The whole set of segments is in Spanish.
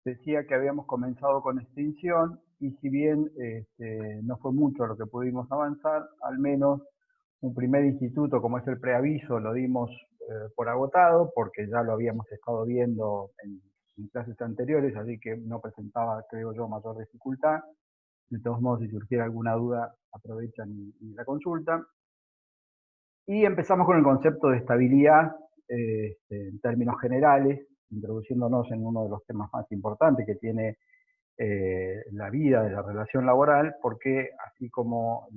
decía que habíamos comenzado con extinción y si bien no fue mucho lo que pudimos avanzar, al menos un primer instituto como es el preaviso lo dimos por agotado porque ya lo habíamos estado viendo en clases anteriores, así que no presentaba, creo yo, mayor dificultad. De todos modos, si surgiera alguna duda, aprovechan y la consulta. Y empezamos con el concepto de estabilidad en términos generales, introduciéndonos en uno de los temas más importantes que tiene la vida de la relación laboral, porque así como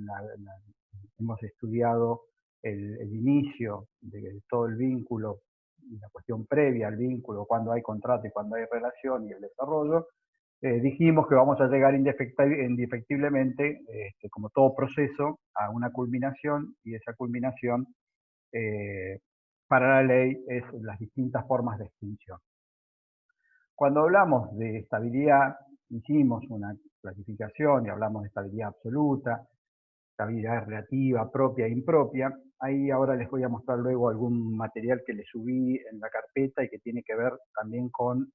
hemos estudiado el inicio de todo el vínculo y la cuestión previa al vínculo, cuando hay contrato y cuando hay relación y el desarrollo, dijimos que vamos a llegar indefectiblemente, como todo proceso, a una culminación y esa culminación eh, para la ley es las distintas formas de extinción. Cuando hablamos de estabilidad, hicimos una clasificación y hablamos de estabilidad absoluta, estabilidad relativa, propia e impropia. Ahí ahora les voy a mostrar luego algún material que les subí en la carpeta y que tiene que ver también con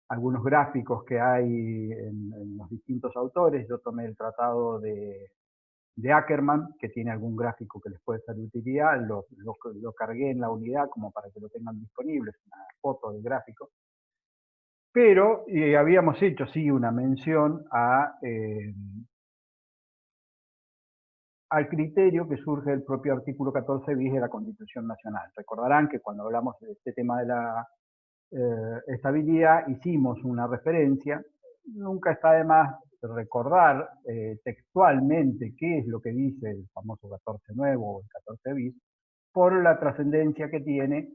algunos gráficos que hay en los distintos autores. Yo tomé el tratado de Ackerman, que tiene algún gráfico que les puede ser de utilidad, lo cargué en la unidad como para que lo tengan disponible, es una foto del gráfico. Pero habíamos hecho, sí, una mención al criterio que surge del propio artículo 14 bis de la Constitución Nacional. Recordarán que cuando hablamos de este tema de la estabilidad hicimos una referencia. Nunca está de más recordar textualmente qué es lo que dice el famoso 14 nuevo o el 14 bis, por la trascendencia que tiene,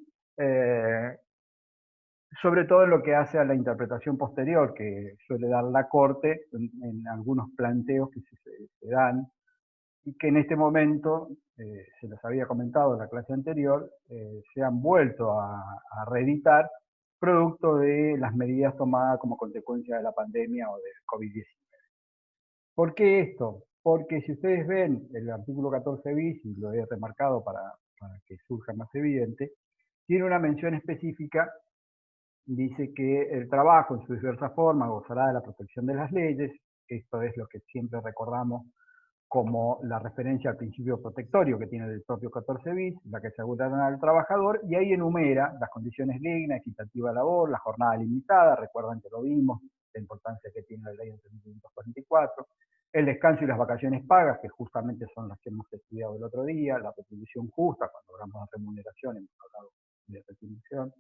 sobre todo en lo que hace a la interpretación posterior que suele dar la Corte en algunos planteos que se dan y que en este momento, se los había comentado en la clase anterior, se han vuelto a reeditar producto de las medidas tomadas como consecuencia de la pandemia o del COVID-19. ¿Por qué esto? Porque si ustedes ven el artículo 14 bis, y lo he remarcado para que surja más evidente, tiene una mención específica, dice que el trabajo en sus diversas formas gozará de la protección de las leyes. Esto es lo que siempre recordamos como la referencia al principio protectorio que tiene el propio 14 bis, la que se aseguran al trabajador, y ahí enumera las condiciones dignas, equitativa de labor, la jornada limitada, recuerdan que lo vimos, la importancia que tiene la ley de 1944, el descanso y las vacaciones pagas, que justamente son las que hemos estudiado el otro día, la retribución justa, cuando hablamos de remuneración, hemos hablado de retribución,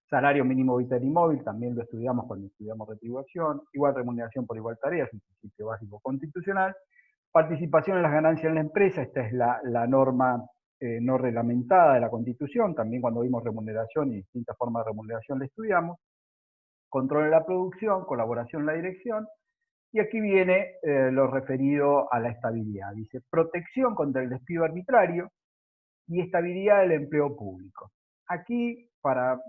salario mínimo vital y móvil, también lo estudiamos cuando estudiamos retribución, igual remuneración por igual tarea, es un principio básico constitucional. Participación en las ganancias en la empresa, esta es la norma no reglamentada de la Constitución, también cuando vimos remuneración y distintas formas de remuneración la estudiamos. Control de la producción, colaboración en la dirección, y aquí viene lo referido a la estabilidad. Dice, protección contra el despido arbitrario y estabilidad del empleo público. Aquí, para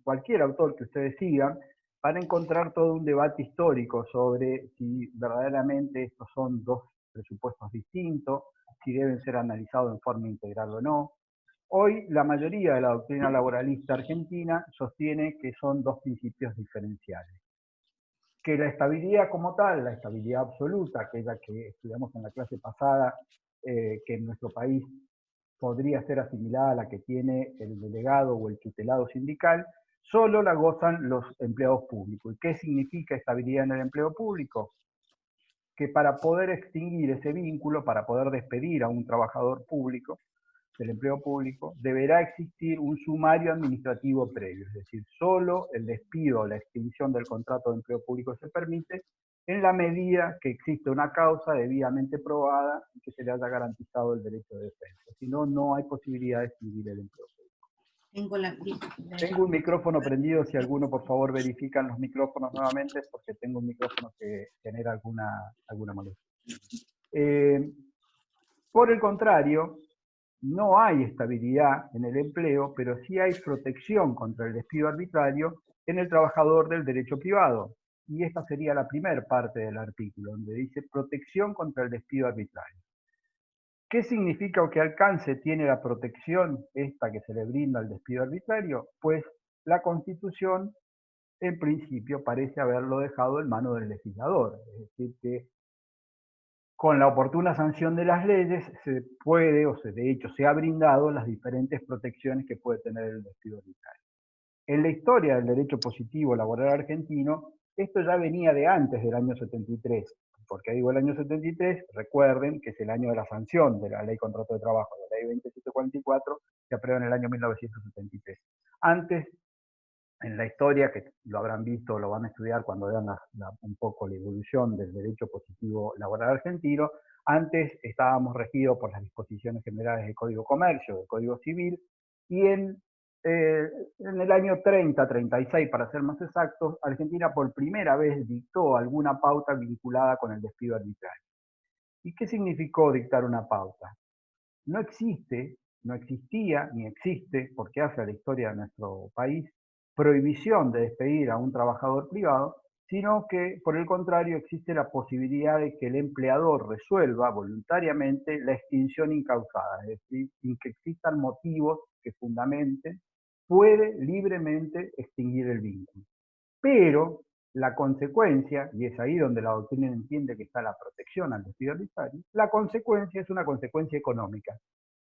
cualquier autor que ustedes sigan, van a encontrar todo un debate histórico sobre si verdaderamente estos son dos presupuestos distintos, si deben ser analizados en forma integral o no. Hoy la mayoría de la doctrina laboralista argentina sostiene que son dos principios diferenciales. Que la estabilidad como tal, la estabilidad absoluta, aquella que estudiamos en la clase pasada, que en nuestro país podría ser asimilada a la que tiene el delegado o el tutelado sindical, solo la gozan los empleados públicos. ¿Y qué significa estabilidad en el empleo público? Que para poder extinguir ese vínculo, para poder despedir a un trabajador público del empleo público, deberá existir un sumario administrativo previo, es decir, solo el despido o la extinción del contrato de empleo público se permite en la medida que existe una causa debidamente probada y que se le haya garantizado el derecho de defensa. Si no, no hay posibilidad de extinguir el empleo público. Tengo la... Tengo un micrófono prendido, si alguno por favor verifican los micrófonos nuevamente, porque tengo un micrófono que genera alguna molestia. Por el contrario, no hay estabilidad en el empleo, pero sí hay protección contra el despido arbitrario en el trabajador del derecho privado. Y esta sería la primera parte del artículo, donde dice protección contra el despido arbitrario. ¿Qué significa o qué alcance tiene la protección esta que se le brinda al despido arbitrario? Pues la Constitución en principio parece haberlo dejado en manos del legislador. Es decir, que con la oportuna sanción de las leyes se puede, de hecho se ha brindado las diferentes protecciones que puede tener el despido arbitrario. En la historia del derecho positivo laboral argentino, esto ya venía de antes del año 73. ¿Por qué digo el año 73? Recuerden que es el año de la sanción de la Ley Contrato de Trabajo, la Ley 2744, que aprueba en el año 1973. Antes, en la historia, que lo habrán visto, lo van a estudiar cuando vean un poco la evolución del derecho positivo laboral argentino, antes estábamos regidos por las disposiciones generales del Código Comercio, del Código Civil, y en el año 36, para ser más exactos, Argentina por primera vez dictó alguna pauta vinculada con el despido arbitrario. ¿Y qué significó dictar una pauta? No existe, no existía, ni existe, porque hace a la historia de nuestro país, prohibición de despedir a un trabajador privado, sino que, por el contrario, existe la posibilidad de que el empleador resuelva voluntariamente la extinción incausada, es decir, sin que existan motivos que fundamenten, puede libremente extinguir el vínculo. Pero la consecuencia, y es ahí donde la doctrina entiende que está la protección al despido arbitrario, la consecuencia es una consecuencia económica,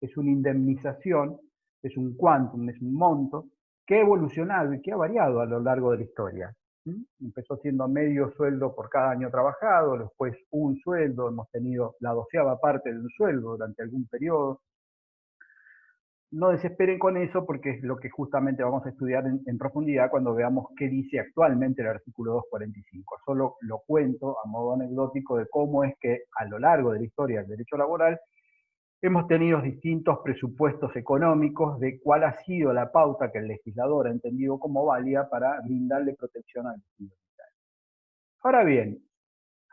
es una indemnización, es un quantum, es un monto que ha evolucionado y que ha variado a lo largo de la historia. Empezó siendo medio sueldo por cada año trabajado, después un sueldo, hemos tenido la 12ª parte de un sueldo durante algún periodo. No desesperen con eso porque es lo que justamente vamos a estudiar en profundidad cuando veamos qué dice actualmente el artículo 245. Solo lo cuento a modo anecdótico de cómo es que a lo largo de la historia del derecho laboral hemos tenido distintos presupuestos económicos de cuál ha sido la pauta que el legislador ha entendido como válida para brindarle protección al despido. Ahora bien,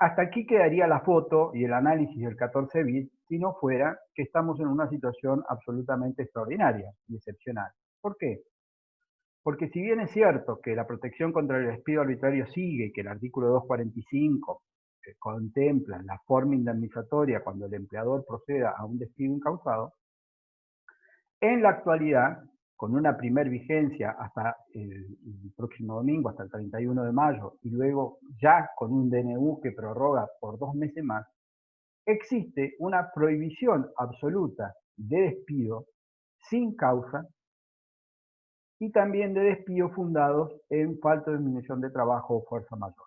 hasta aquí quedaría la foto y el análisis del 14 bis si no fuera que estamos en una situación absolutamente extraordinaria y excepcional. ¿Por qué? Porque si bien es cierto que la protección contra el despido arbitrario sigue, que el artículo 245 contempla la forma indemnizatoria cuando el empleador proceda a un despido incausado, en la actualidad, con una primer vigencia hasta el próximo domingo, hasta el 31 de mayo, y luego ya con un DNU que prorroga por 2 meses más, existe una prohibición absoluta de despido sin causa y también de despidos fundados en falta de disminución de trabajo o fuerza mayor.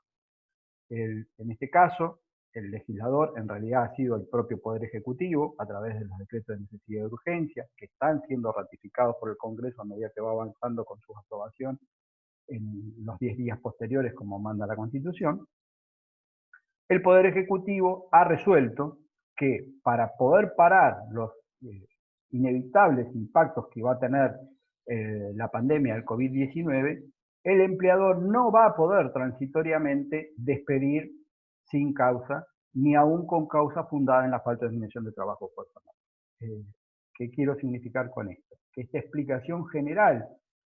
En este caso, el legislador en realidad ha sido el propio Poder Ejecutivo a través de los decretos de necesidad y de urgencia que están siendo ratificados por el Congreso a medida que va avanzando con su aprobación en los 10 días posteriores como manda la Constitución. El Poder Ejecutivo ha resuelto que para poder parar los inevitables impactos que va a tener la pandemia del COVID-19, el empleador no va a poder transitoriamente despedir sin causa, ni aún con causa fundada en la falta de disminución de trabajo personal. ¿Qué quiero significar con esto? Que esta explicación general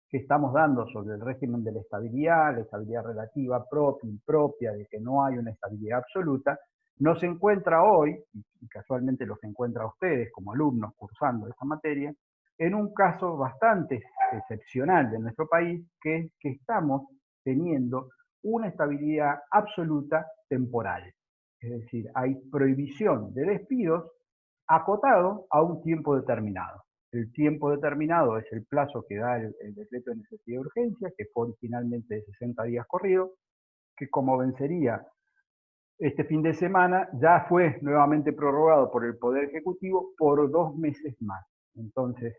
que estamos dando sobre el régimen de la estabilidad relativa propia, impropia, de que no hay una estabilidad absoluta, no se encuentra hoy, y casualmente los encuentra a ustedes como alumnos cursando esta materia, en un caso bastante excepcional de nuestro país, que es que estamos teniendo una estabilidad absoluta temporal. Es decir, hay prohibición de despidos acotado a un tiempo determinado. El tiempo determinado es el plazo que da el decreto de necesidad y urgencia, que fue originalmente de 60 días corridos, que como vencería este fin de semana, ya fue nuevamente prorrogado por el Poder Ejecutivo por 2 meses más. Entonces,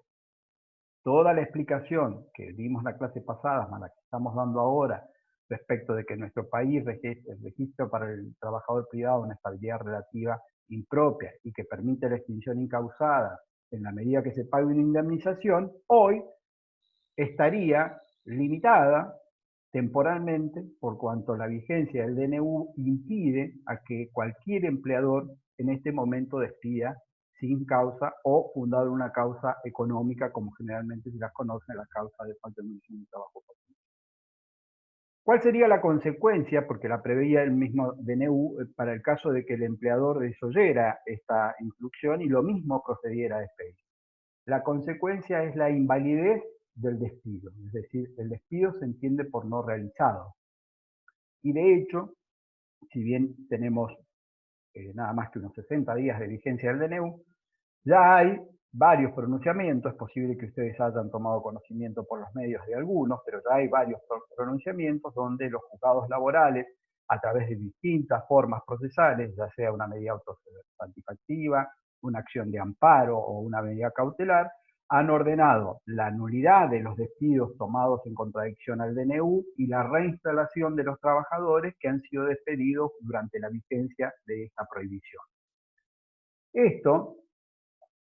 toda la explicación que dimos la clase pasada, más la que estamos dando ahora, respecto de que nuestro país registra para el trabajador privado una estabilidad relativa impropia y que permite la extinción incausada en la medida que se pague una indemnización, hoy estaría limitada temporalmente por cuanto la vigencia del DNU impide a que cualquier empleador en este momento despida sin causa o fundado en una causa económica, como generalmente se las conoce, la causa de falta de disminución de trabajo. ¿Cuál sería la consecuencia? Porque la preveía el mismo DNU para el caso de que el empleador desoyera esta instrucción y lo mismo procediera a despedir. La consecuencia es la invalidez del despido. Es decir, el despido se entiende por no realizado. Y de hecho, si bien tenemos nada más que unos 60 días de vigencia del DNU, ya hay varios pronunciamientos, es posible que ustedes hayan tomado conocimiento por los medios de algunos, pero ya hay varios pronunciamientos donde los juzgados laborales, a través de distintas formas procesales, ya sea una medida autosatisfactiva, una acción de amparo o una medida cautelar, han ordenado la nulidad de los despidos tomados en contradicción al DNU y la reinstalación de los trabajadores que han sido despedidos durante la vigencia de esta prohibición. Esto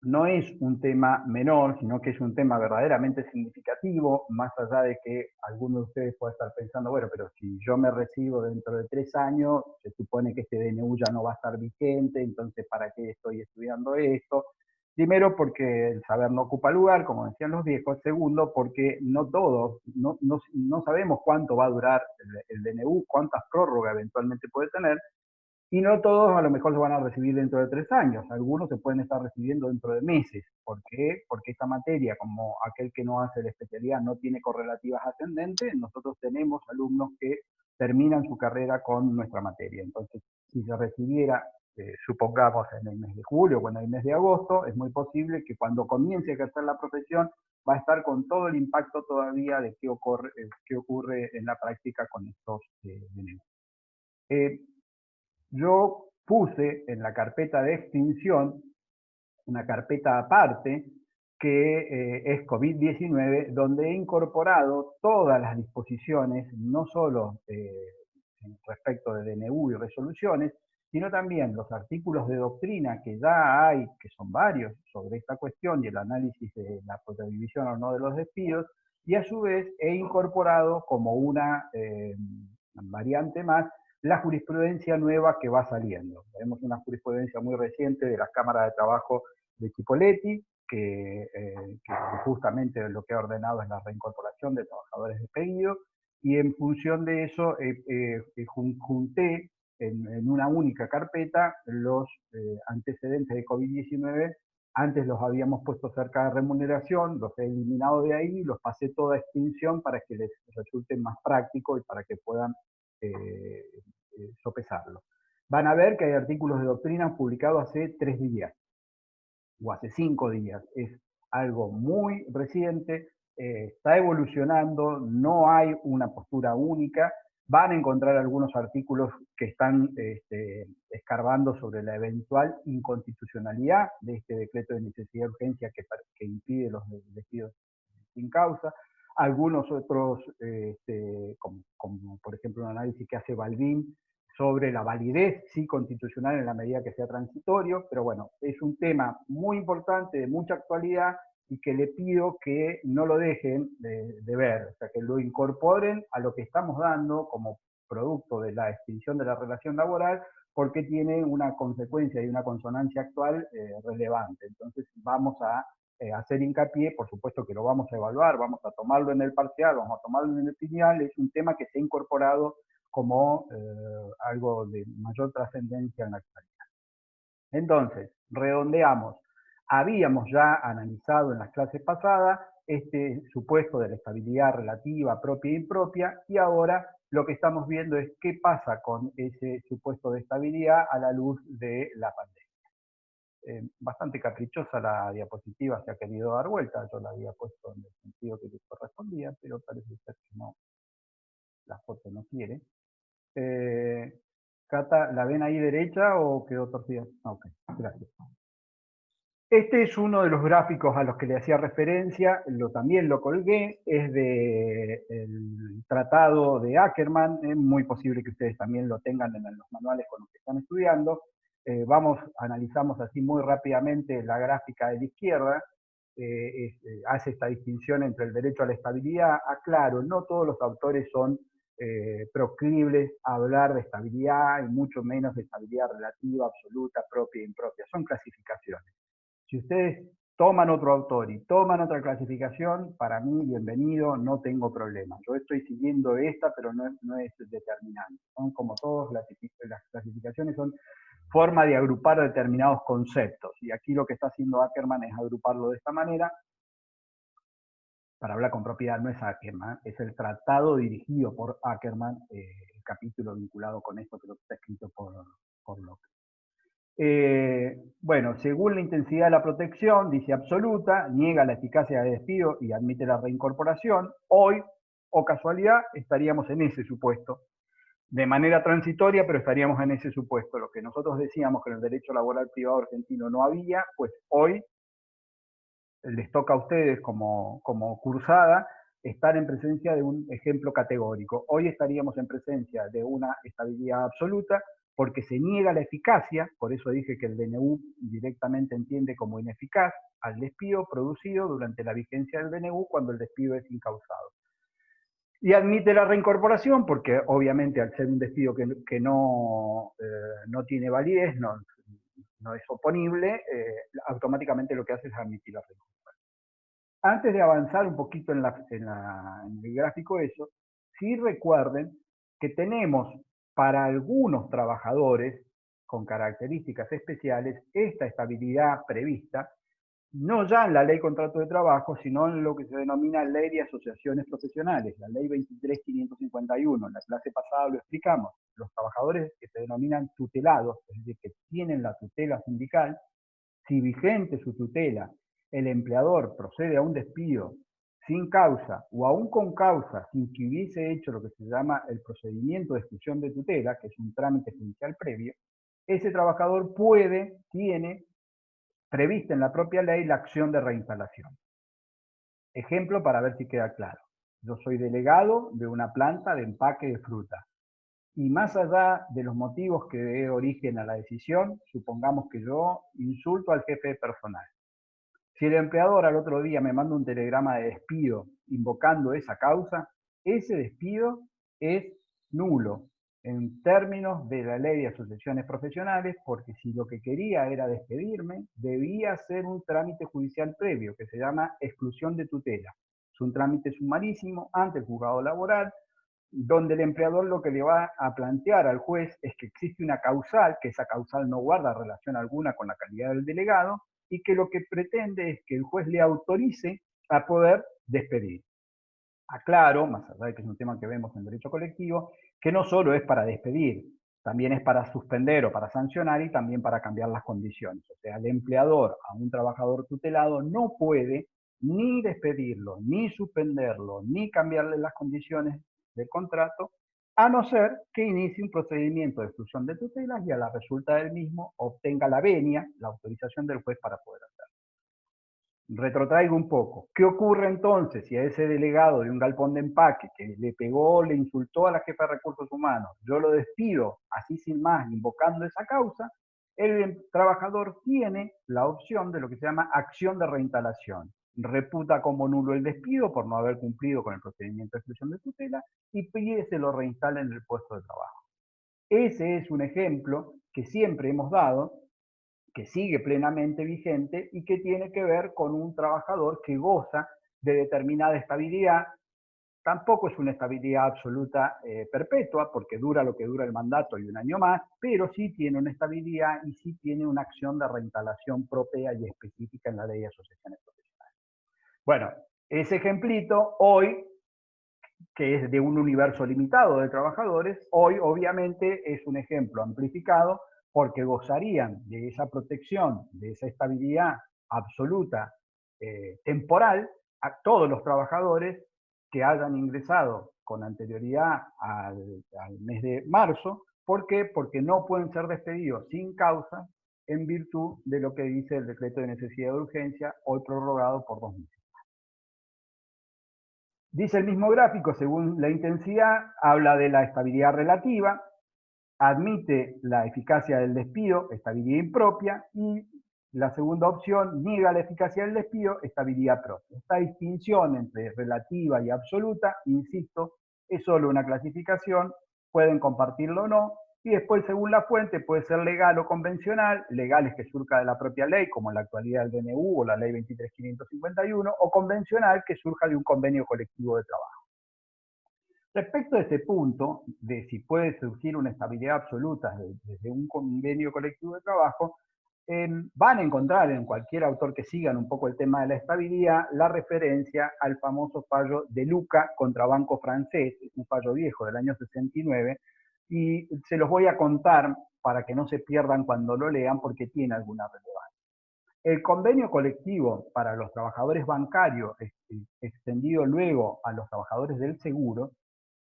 no es un tema menor, sino que es un tema verdaderamente significativo, más allá de que algunos de ustedes puedan estar pensando, bueno, pero si yo me recibo dentro de 3 años, se supone que este DNU ya no va a estar vigente, entonces ¿para qué estoy estudiando esto? Primero, porque el saber no ocupa lugar, como decían los viejos. Segundo, porque no todos, no sabemos cuánto va a durar el DNU, cuántas prórrogas eventualmente puede tener, y no todos a lo mejor se van a recibir dentro de 3 años, algunos se pueden estar recibiendo dentro de meses. ¿Por qué? Porque esta materia, como aquel que no hace la especialidad no tiene correlativas ascendentes, nosotros tenemos alumnos que terminan su carrera con nuestra materia. Entonces, si se recibiera, supongamos en el mes de julio o en el mes de agosto, es muy posible que cuando comience a ejercer la profesión va a estar con todo el impacto todavía de qué ocurre en la práctica con estos DNU. Yo puse en la carpeta de extinción una carpeta aparte que es COVID-19, donde he incorporado todas las disposiciones, no solo respecto de DNU y resoluciones, sino también los artículos de doctrina que ya hay, que son varios, sobre esta cuestión y el análisis de la prohibición o no de los despidos, y a su vez he incorporado como una variante más la jurisprudencia nueva que va saliendo. Tenemos una jurisprudencia muy reciente de la Cámara de Trabajo de Chipolletti, que justamente lo que ha ordenado es la reincorporación de trabajadores despedidos, y en función de eso junté en una única carpeta los antecedentes de COVID-19. Antes los habíamos puesto cerca de remuneración, los he eliminado de ahí, los pasé toda a extinción para que les resulte más práctico y para que puedan sopesarlo. Van a ver que hay artículos de doctrina publicados hace 3 días o hace 5 días. Es algo muy reciente, está evolucionando, no hay una postura única. Van a encontrar algunos artículos que están escarbando sobre la eventual inconstitucionalidad de este decreto de necesidad y urgencia que impide los despidos sin causa. Algunos otros, como por ejemplo un análisis que hace Balbín sobre la validez sí constitucional en la medida que sea transitorio, pero bueno, es un tema muy importante, de mucha actualidad, y que le pido que no lo dejen de ver, o sea, que lo incorporen a lo que estamos dando como producto de la extinción de la relación laboral, porque tiene una consecuencia y una consonancia actual relevante. Entonces vamos a hacer hincapié, por supuesto que lo vamos a evaluar, vamos a tomarlo en el parcial, vamos a tomarlo en el final, es un tema que se ha incorporado como algo de mayor trascendencia en la actualidad. Entonces, redondeamos. Habíamos ya analizado en las clases pasadas este supuesto de la estabilidad relativa, propia e impropia, y ahora lo que estamos viendo es qué pasa con ese supuesto de estabilidad a la luz de la pandemia. Bastante caprichosa la diapositiva, se ha querido dar vuelta, yo la había puesto en el sentido que le correspondía, pero parece ser que no, la foto no quiere. Cata, ¿la ven ahí derecha o quedó torcida? Ok, gracias. Este es uno de los gráficos a los que le hacía referencia, también lo colgué, es del tratado de Ackermann, es muy posible que ustedes también lo tengan en los manuales con los que están estudiando. Analizamos así muy rápidamente la gráfica de la izquierda, hace esta distinción entre el derecho a la estabilidad. Aclaro, no todos los autores son proclives a hablar de estabilidad, y mucho menos de estabilidad relativa, absoluta, propia e impropia, son clasificaciones. Si ustedes toman otro autor y toman otra clasificación, para mí, bienvenido, no tengo problema. Yo estoy siguiendo esta, pero no es determinante. Son como todos, las clasificaciones son forma de agrupar determinados conceptos. Y aquí lo que está haciendo Ackermann es agruparlo de esta manera. para hablar con propiedad, no es Ackerman, es el tratado dirigido por Ackerman, el capítulo vinculado con esto, creo que está escrito por Locke. Bueno, según la intensidad de la protección, dice absoluta, niega la eficacia del despido y admite la reincorporación. Hoy, o casualidad, estaríamos en ese supuesto. De manera transitoria, pero estaríamos en ese supuesto. Lo que nosotros decíamos que en el derecho laboral privado argentino no había, pues hoy les toca a ustedes como cursada estar en presencia de un ejemplo categórico. Hoy estaríamos en presencia de una estabilidad absoluta porque se niega la eficacia, por eso dije que el DNU directamente entiende como ineficaz al despido producido durante la vigencia del DNU cuando el despido es incausado. Y admite la reincorporación porque obviamente al ser un despido que no tiene validez, no es oponible, automáticamente lo que hace es admitir la reincorporación. Antes de avanzar un poquito en el gráfico eso, sí recuerden que tenemos para algunos trabajadores con características especiales esta estabilidad prevista, no ya en la ley contrato de trabajo, sino en lo que se denomina ley de asociaciones profesionales, la ley 23.551. En la clase pasada lo explicamos. Los trabajadores que se denominan tutelados, es decir, que tienen la tutela sindical, si vigente su tutela, el empleador procede a un despido sin causa o aún con causa, sin que hubiese hecho lo que se llama el procedimiento de exclusión de tutela, que es un trámite judicial previo, ese trabajador tiene prevista en la propia ley la acción de reinstalación. Ejemplo para ver si queda claro. Yo soy delegado de una planta de empaque de fruta. Y más allá de los motivos que dé origen a la decisión, supongamos que yo insulto al jefe de personal. Si el empleador al otro día me manda un telegrama de despido invocando esa causa, ese despido es nulo en términos de la ley de asociaciones profesionales, porque si lo que quería era despedirme, debía hacer un trámite judicial previo que se llama exclusión de tutela. Es un trámite sumarísimo ante el juzgado laboral, donde el empleador lo que le va a plantear al juez es que existe una causal, que esa causal no guarda relación alguna con la calidad del delegado, y que lo que pretende es que el juez le autorice a poder despedir. Aclaro, más allá de que es un tema que vemos en derecho colectivo, que no solo es para despedir, también es para suspender o para sancionar y también para cambiar las condiciones. O sea, el empleador a un trabajador tutelado no puede ni despedirlo, ni suspenderlo, ni cambiarle las condiciones del contrato, a no ser que inicie un procedimiento de exclusión de tutelas y a la resulta del mismo obtenga la venia, la autorización del juez para poder hacerlo. Retrotraigo un poco. ¿Qué ocurre entonces si a ese delegado de un galpón de empaque que le pegó, le insultó a la jefa de recursos humanos, yo lo despido así sin más, invocando esa causa? El trabajador tiene la opción de lo que se llama acción de reinstalación. Reputa como nulo el despido por no haber cumplido con el procedimiento de exclusión de tutela y pide se lo reinstale en el puesto de trabajo. Ese es un ejemplo que siempre hemos dado, que sigue plenamente vigente y que tiene que ver con un trabajador que goza de determinada estabilidad. Tampoco es una estabilidad absoluta perpetua, porque dura lo que dura el mandato y un año más, pero sí tiene una estabilidad y sí tiene una acción de reinstalación propia y específica en la ley de asociaciones profesionales. Bueno, ese ejemplito hoy, que es de un universo limitado de trabajadores, hoy obviamente es un ejemplo amplificado porque gozarían de esa protección, de esa estabilidad absoluta temporal a todos los trabajadores que hayan ingresado con anterioridad al mes de marzo. ¿Por qué? Porque no pueden ser despedidos sin causa en virtud de lo que dice el decreto de necesidad de urgencia, hoy prorrogado por 2 meses. Dice el mismo gráfico, según la intensidad, habla de la estabilidad relativa, admite la eficacia del despido, estabilidad impropia, y la segunda opción niega la eficacia del despido, estabilidad propia. Esta distinción entre relativa y absoluta, insisto, es solo una clasificación, pueden compartirlo o no, y después según la fuente puede ser legal o convencional, legal es que surja de la propia ley, como en la actualidad el DNU o la ley 23.551, o convencional que surja de un convenio colectivo de trabajo. Respecto a este punto, de si puede surgir una estabilidad absoluta desde un convenio colectivo de trabajo, van a encontrar en cualquier autor que sigan un poco el tema de la estabilidad la referencia al famoso fallo de Luca contra Banco Francés, un fallo viejo del año 69, y se los voy a contar para que no se pierdan cuando lo lean porque tiene alguna relevancia. El convenio colectivo para los trabajadores bancarios, extendido luego a los trabajadores del seguro,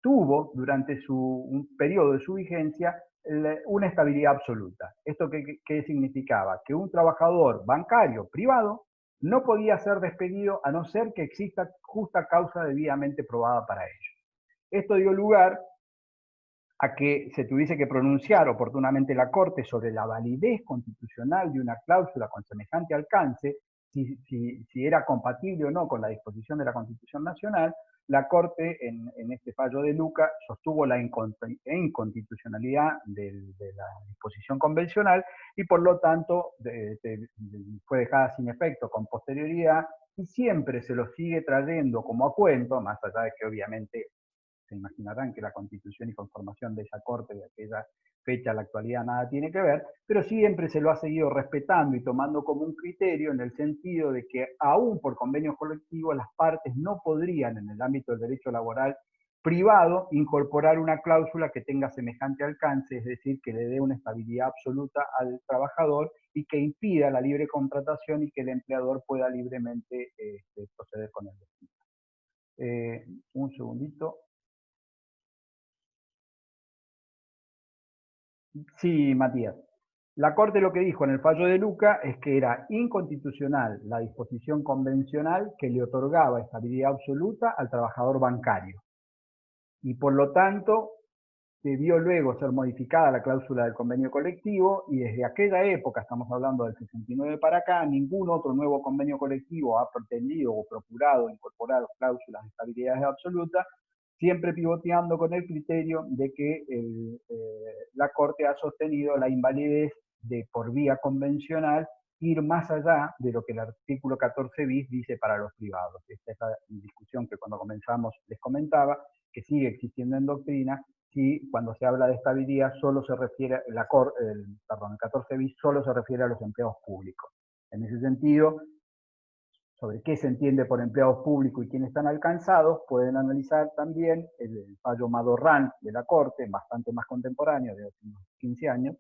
tuvo durante un periodo de su vigencia una estabilidad absoluta. ¿Esto qué significaba? Que un trabajador bancario privado no podía ser despedido a no ser que exista justa causa debidamente probada para ello. Esto dio lugar a que se tuviese que pronunciar oportunamente la Corte sobre la validez constitucional de una cláusula con semejante alcance, si era compatible o no con la disposición de la Constitución Nacional. La Corte, en este fallo de Luca, sostuvo la inconstitucionalidad de la disposición convencional y por lo tanto fue dejada sin efecto con posterioridad y siempre se lo sigue trayendo como a cuento, más allá de que obviamente se imaginarán que la constitución y conformación de esa corte de aquella fecha a la actualidad nada tiene que ver, pero siempre se lo ha seguido respetando y tomando como un criterio en el sentido de que aún por convenios colectivos las partes no podrían en el ámbito del derecho laboral privado incorporar una cláusula que tenga semejante alcance, es decir, que le dé una estabilidad absoluta al trabajador y que impida la libre contratación y que el empleador pueda libremente proceder con el despido. Un segundito. Sí, Matías. La Corte lo que dijo en el fallo de Luca es que era inconstitucional la disposición convencional que le otorgaba estabilidad absoluta al trabajador bancario. Y por lo tanto, debió luego ser modificada la cláusula del convenio colectivo y desde aquella época, estamos hablando del 69 para acá, ningún otro nuevo convenio colectivo ha pretendido o procurado incorporar cláusulas de estabilidad absoluta, siempre pivoteando con el criterio de que la Corte ha sostenido la invalidez de por vía convencional ir más allá de lo que el artículo 14 bis dice para los privados. Esta es la discusión que cuando comenzamos les comentaba, que sigue existiendo en doctrina, si cuando se habla de estabilidad solo se refiere, el 14 bis solo se refiere a los empleados públicos. En ese sentido, sobre qué se entiende por empleados públicos y quiénes están alcanzados, pueden analizar también el fallo Madorrán de la Corte, bastante más contemporáneo, de hace unos 15 años,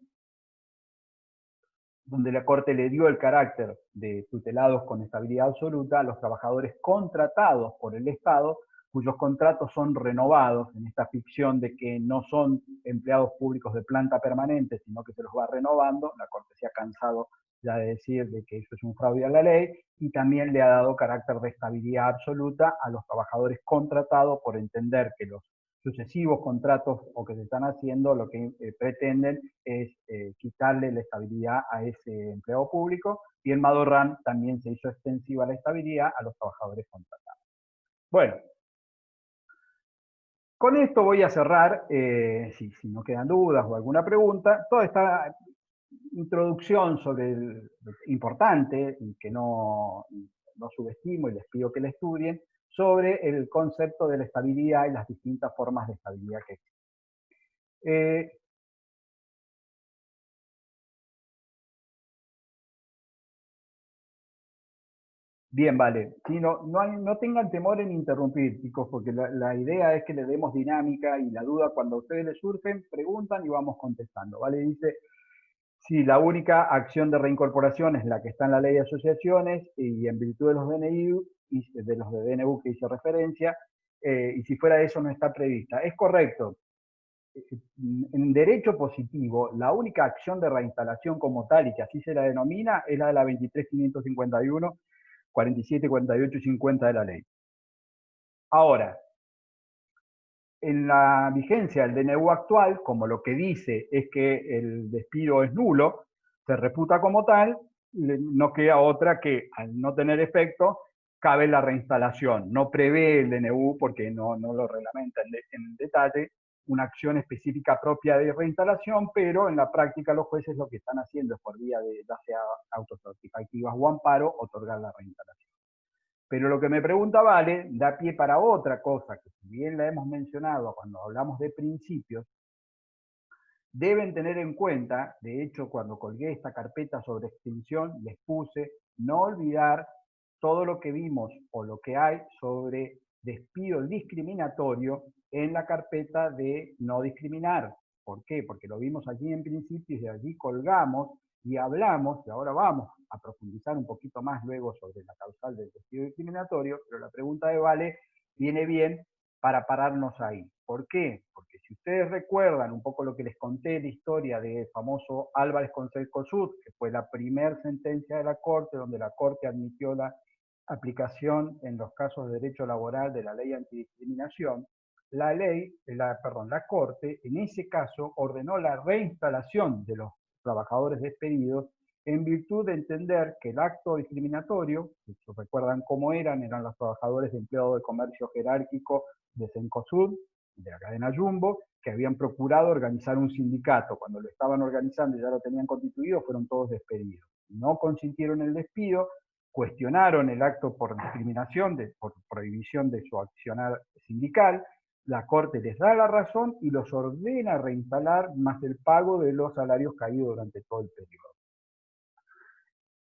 donde la Corte le dio el carácter de tutelados con estabilidad absoluta a los trabajadores contratados por el Estado, cuyos contratos son renovados, en esta ficción de que no son empleados públicos de planta permanente, sino que se los va renovando. La Corte se ha cansado ya de decir de que eso es un fraude a la ley, y también le ha dado carácter de estabilidad absoluta a los trabajadores contratados por entender que los sucesivos contratos o que se están haciendo lo que pretenden es quitarle la estabilidad a ese empleado público, y en Madorrán también se hizo extensiva la estabilidad a los trabajadores contratados. Bueno, con esto voy a cerrar, si no quedan dudas o alguna pregunta, toda esta introducción sobre importante, y que no subestimo y les pido que la estudien, sobre el concepto de la estabilidad y las distintas formas de estabilidad que existen. Bien, vale. Sí, no tengan temor en interrumpir, chicos, porque la idea es que le demos dinámica y la duda cuando a ustedes les surgen, preguntan y vamos contestando, ¿vale? Dice, sí, la única acción de reincorporación es la que está en la ley de asociaciones y en virtud de los DNI y de los de DNU que hice referencia, y si fuera eso no está prevista. Es correcto. En derecho positivo, la única acción de reinstalación como tal, y que así se la denomina, es la de la 23.551, 47, 48 y 50 de la ley. Ahora, en la vigencia del DNU actual, como lo que dice es que el despido es nulo, se reputa como tal, no queda otra que, al no tener efecto, cabe la reinstalación. No prevé el DNU, porque no lo reglamenta en detalle, una acción específica propia de reinstalación, pero en la práctica los jueces lo que están haciendo es por vía de ya sea autosatisfactivas o amparo, otorgar la reinstalación. Pero lo que me pregunta Vale da pie para otra cosa, que si bien la hemos mencionado cuando hablamos de principios, Deben tener en cuenta, de hecho, cuando colgué esta carpeta sobre extinción, les puse no olvidar todo lo que vimos o lo que hay sobre despido discriminatorio en la carpeta de no discriminar. ¿Por qué? Porque lo vimos allí en principio y de allí colgamos y hablamos, y ahora vamos a profundizar un poquito más luego sobre la causal del despido discriminatorio, pero la pregunta de Vale viene bien para pararnos ahí. ¿Por qué? Porque si ustedes recuerdan un poco lo que les conté, la historia del famoso Álvarez con Cencosud, que fue la primera sentencia de la Corte, donde la Corte admitió la aplicación en los casos de derecho laboral de la ley antidiscriminación, la Corte en ese caso ordenó la reinstalación de los trabajadores despedidos en virtud de entender que el acto discriminatorio, si recuerdan cómo eran los trabajadores de empleado de comercio jerárquico de Cencosud, de la cadena Jumbo, que habían procurado organizar un sindicato. Cuando lo estaban organizando y ya lo tenían constituido, fueron todos despedidos. No consintieron el despido, cuestionaron el acto por discriminación, por prohibición de su accionar sindical, la Corte les da la razón y los ordena reinstalar más el pago de los salarios caídos durante todo el periodo.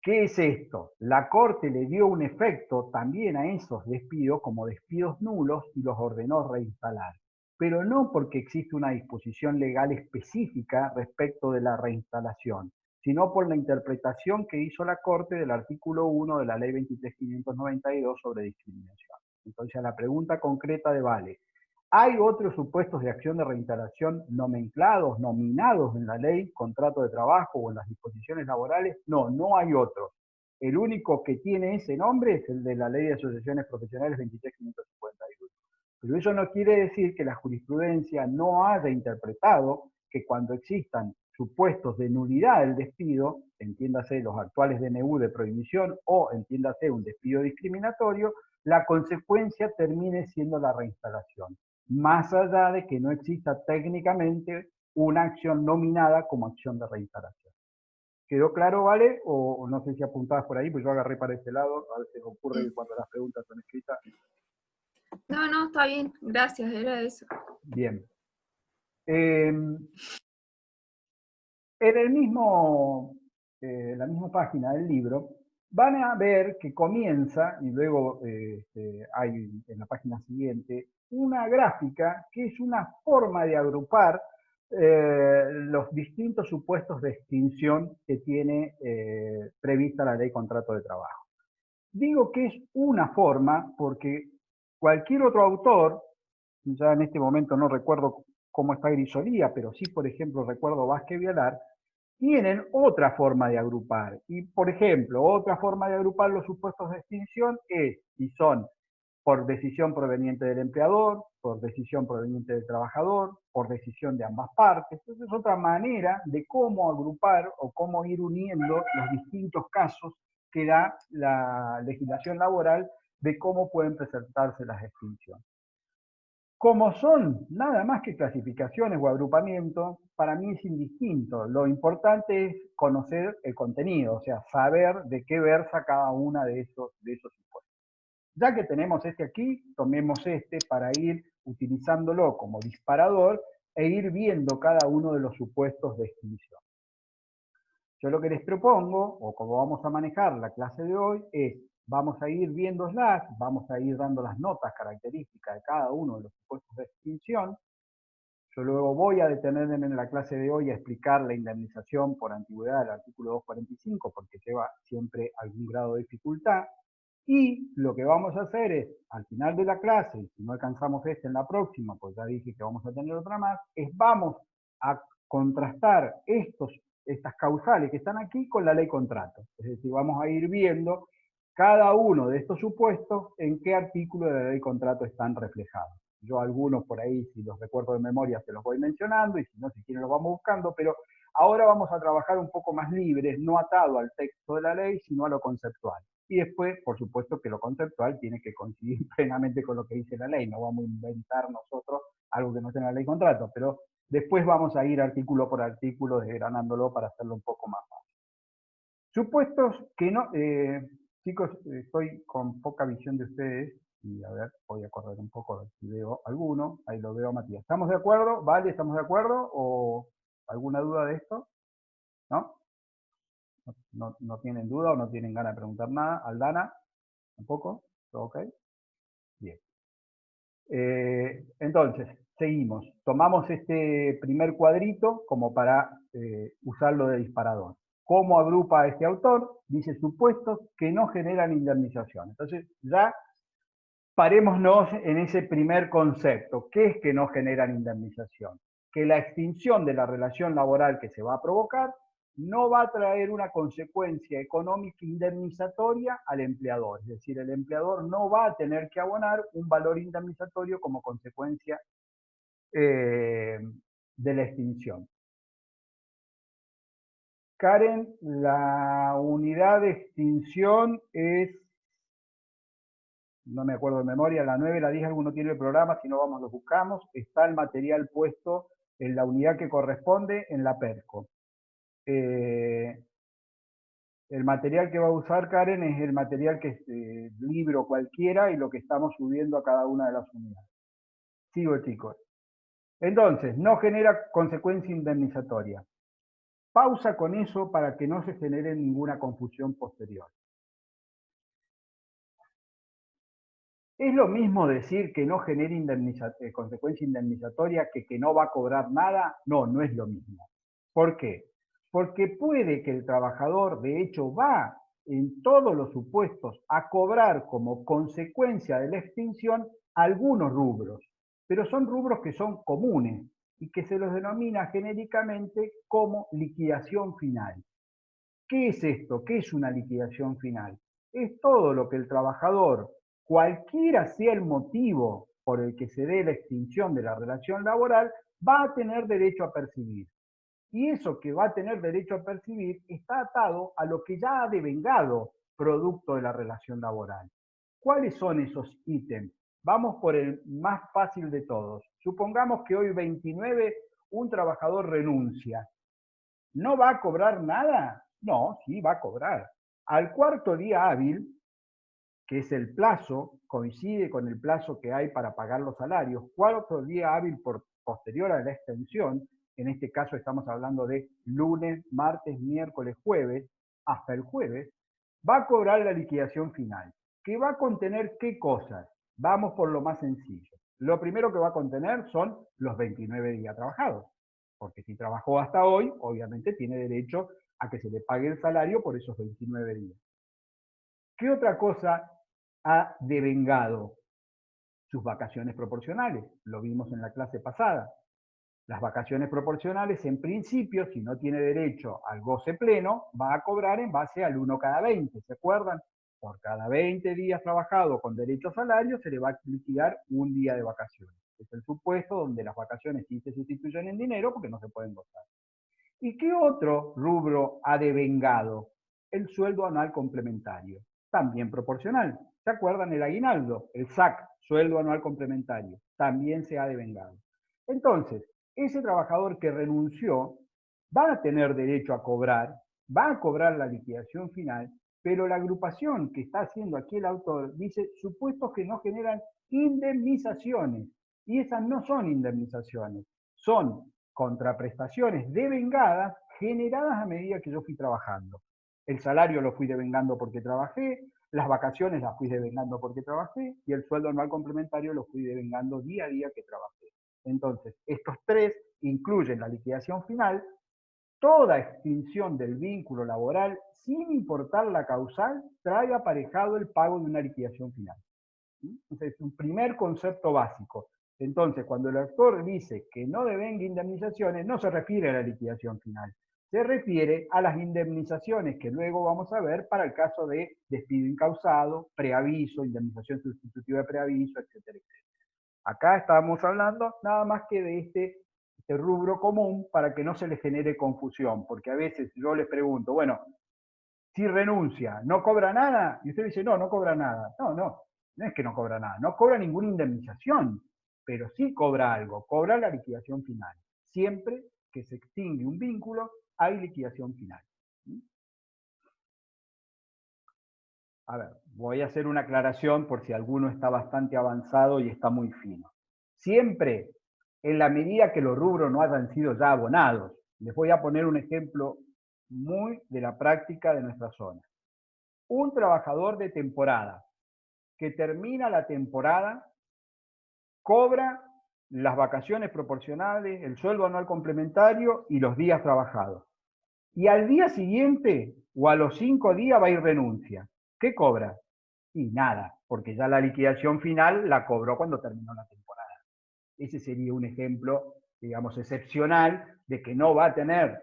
¿Qué es esto? La Corte le dio un efecto también a esos despidos como despidos nulos y los ordenó reinstalar. Pero no porque existe una disposición legal específica respecto de la reinstalación, sino por la interpretación que hizo la Corte del artículo 1 de la Ley 23.592 sobre discriminación. Entonces, a la pregunta concreta de Vale, ¿hay otros supuestos de acción de reinstalación nomenclados, nominados en la ley, contrato de trabajo o en las disposiciones laborales? No, no hay otros. El único que tiene ese nombre es el de la Ley de Asociaciones Profesionales 23.551. Pero eso no quiere decir que la jurisprudencia no haya interpretado que cuando existan supuestos de nulidad del despido, entiéndase los actuales DNU de prohibición o entiéndase un despido discriminatorio, la consecuencia termine siendo la reinstalación, más allá de que no exista técnicamente una acción nominada como acción de reinstalación. ¿Quedó claro, Vale? O no sé si apuntabas por ahí, pues yo agarré para este lado, a veces ocurre que cuando las preguntas son escritas. No, no, está bien, gracias, era eso. Bien. En el mismo, la misma página del libro, van a ver que comienza, y luego hay en la página siguiente, una gráfica que es una forma de agrupar los distintos supuestos de extinción que tiene prevista la ley contrato de trabajo. Digo que es una forma porque cualquier otro autor, ya en este momento no recuerdo cómo está Grisolía, pero sí, por ejemplo, recuerdo Vázquez Vialar, tienen otra forma de agrupar. Y, por ejemplo, otra forma de agrupar los supuestos de extinción es, y son por decisión proveniente del empleador, por decisión proveniente del trabajador, por decisión de ambas partes. Entonces es otra manera de cómo agrupar o cómo ir uniendo los distintos casos que da la legislación laboral de cómo pueden presentarse las extinciones. Como son nada más que clasificaciones o agrupamientos, para mí es indistinto. Lo importante es conocer el contenido, o sea, saber de qué versa cada una de esos supuestos. Ya que tenemos este aquí, tomemos este para ir utilizándolo como disparador e ir viendo cada uno de los supuestos de extinción. Yo lo que les propongo, o como vamos a manejar la clase de hoy, es vamos a ir viéndolas, vamos a ir dando las notas características de cada uno de los supuestos de extinción. Yo luego voy a detenerme en la clase de hoy a explicar la indemnización por antigüedad del artículo 245, porque lleva siempre algún grado de dificultad. Y lo que vamos a hacer es, al final de la clase, y si no alcanzamos en la próxima, pues ya dije que vamos a tener otra más, es vamos a contrastar estas causales que están aquí con la ley contrato. Es decir, vamos a ir viendo cada uno de estos supuestos en qué artículo de la ley contrato están reflejados. Yo algunos por ahí, si los recuerdo de memoria, se los voy mencionando, y si no, si quieren los vamos buscando, pero ahora vamos a trabajar un poco más libres, no atado al texto de la ley, sino a lo conceptual. Y después, por supuesto, que lo conceptual tiene que coincidir plenamente con lo que dice la ley. No vamos a inventar nosotros algo que no esté en la ley contrato, pero después vamos a ir artículo por artículo desgranándolo para hacerlo un poco más fácil. Supuestos que no... chicos, estoy con poca visión de ustedes, y a ver, voy a correr un poco a ver si veo alguno. Ahí lo veo, Matías. ¿Estamos de acuerdo? ¿Vale? ¿Estamos de acuerdo? ¿O ¿Alguna duda de esto? ¿No? ¿No tienen duda o no tienen ganas de preguntar nada? ¿Aldana? ¿Tampoco? ¿Todo ok? Bien. Entonces, seguimos. Tomamos este primer cuadrito como para usarlo de disparador. ¿Cómo agrupa este autor? Dice supuestos que no generan indemnización. Entonces, ya parémonos en ese primer concepto. ¿Qué es que no generan indemnización? Que la extinción de la relación laboral que se va a provocar no va a traer una consecuencia económica indemnizatoria al empleador. Es decir, el empleador no va a tener que abonar un valor indemnizatorio como consecuencia de la extinción. Karen, la unidad de extinción es, no me acuerdo de memoria, la 9, la 10, alguno tiene el programa, si no vamos lo buscamos, está el material puesto en la unidad que corresponde en la PERCO. El material que va a usar Karen es el material que es libro cualquiera y lo que estamos subiendo a cada una de las unidades. Sigo, chicos. Entonces, no genera consecuencia indemnizatoria. Pausa con eso para que no se genere ninguna confusión posterior. ¿Es lo mismo decir que no genere consecuencia indemnizatoria que no va a cobrar nada? No, no es lo mismo. ¿Por qué? Porque puede que el trabajador, de hecho, va en todos los supuestos a cobrar como consecuencia de la extinción algunos rubros, pero son rubros que son comunes y que se los denomina genéricamente como liquidación final. ¿Qué es esto? ¿Qué es una liquidación final? Es todo lo que el trabajador, cualquiera sea el motivo por el que se dé la extinción de la relación laboral, va a tener derecho a percibir. Y eso que va a tener derecho a percibir está atado a lo que ya ha devengado producto de la relación laboral. ¿Cuáles son esos ítems? Vamos por el más fácil de todos. Supongamos que hoy 29 un trabajador renuncia. ¿No va a cobrar nada? No, sí va a cobrar. Al cuarto día hábil, que es el plazo, coincide con el plazo que hay para pagar los salarios, cuarto día hábil posterior a la extensión, en este caso estamos hablando de lunes, martes, miércoles, jueves, hasta el jueves, va a cobrar la liquidación final, que va a contener ¿qué cosas? Vamos por lo más sencillo. Lo primero que va a contener son los 29 días trabajados, porque si trabajó hasta hoy, obviamente tiene derecho a que se le pague el salario por esos 29 días. ¿Qué otra cosa ha devengado? Sus vacaciones proporcionales. Lo vimos en la clase pasada. Las vacaciones proporcionales, en principio, si no tiene derecho al goce pleno, va a cobrar en base al 1 cada 20. ¿Se acuerdan? Por cada 20 días trabajado con derecho a salario, se le va a liquidar un día de vacaciones. Es el supuesto donde las vacaciones sí se sustituyen en dinero porque no se pueden gozar. ¿Y qué otro rubro ha devengado? El sueldo anual complementario, también proporcional. ¿Se acuerdan? El aguinaldo, el SAC, sueldo anual complementario, también se ha devengado. Entonces, ese trabajador que renunció va a tener derecho a cobrar, va a cobrar la liquidación final, pero la agrupación que está haciendo aquí el autor dice supuestos que no generan indemnizaciones, y esas no son indemnizaciones, son contraprestaciones devengadas generadas a medida que yo fui trabajando. El salario lo fui devengando porque trabajé, las vacaciones las fui devengando porque trabajé y el sueldo anual complementario lo fui devengando día a día que trabajé. Entonces, estos tres incluyen la liquidación final, toda extinción del vínculo laboral, sin importar la causal, trae aparejado el pago de una liquidación final. Entonces, es un primer concepto básico. Entonces, cuando el autor dice que no devenga indemnizaciones, no se refiere a la liquidación final, se refiere a las indemnizaciones que luego vamos a ver para el caso de despido incausado, preaviso, indemnización sustitutiva de preaviso, etcétera, etcétera. Acá estamos hablando nada más que de este rubro común para que no se les genere confusión, porque a veces yo les pregunto, bueno, si renuncia, ¿no cobra nada? Y usted dice, no, no cobra nada. No es que no cobra nada, no cobra ninguna indemnización, pero sí cobra algo, cobra la liquidación final. Siempre que se extingue un vínculo, hay liquidación final. A ver, voy a hacer una aclaración por si alguno está bastante avanzado y está muy fino. Siempre, en la medida que los rubros no hayan sido ya abonados, Les voy a poner un ejemplo muy de la práctica de nuestra zona. Un trabajador de temporada que termina la temporada cobra las vacaciones proporcionales, el sueldo anual complementario y los días trabajados. Y al día siguiente o a los 5 días va y renuncia. ¿Qué cobra? Y nada, porque ya la liquidación final la cobró cuando terminó la temporada. Ese sería un ejemplo, digamos, excepcional de que no va a tener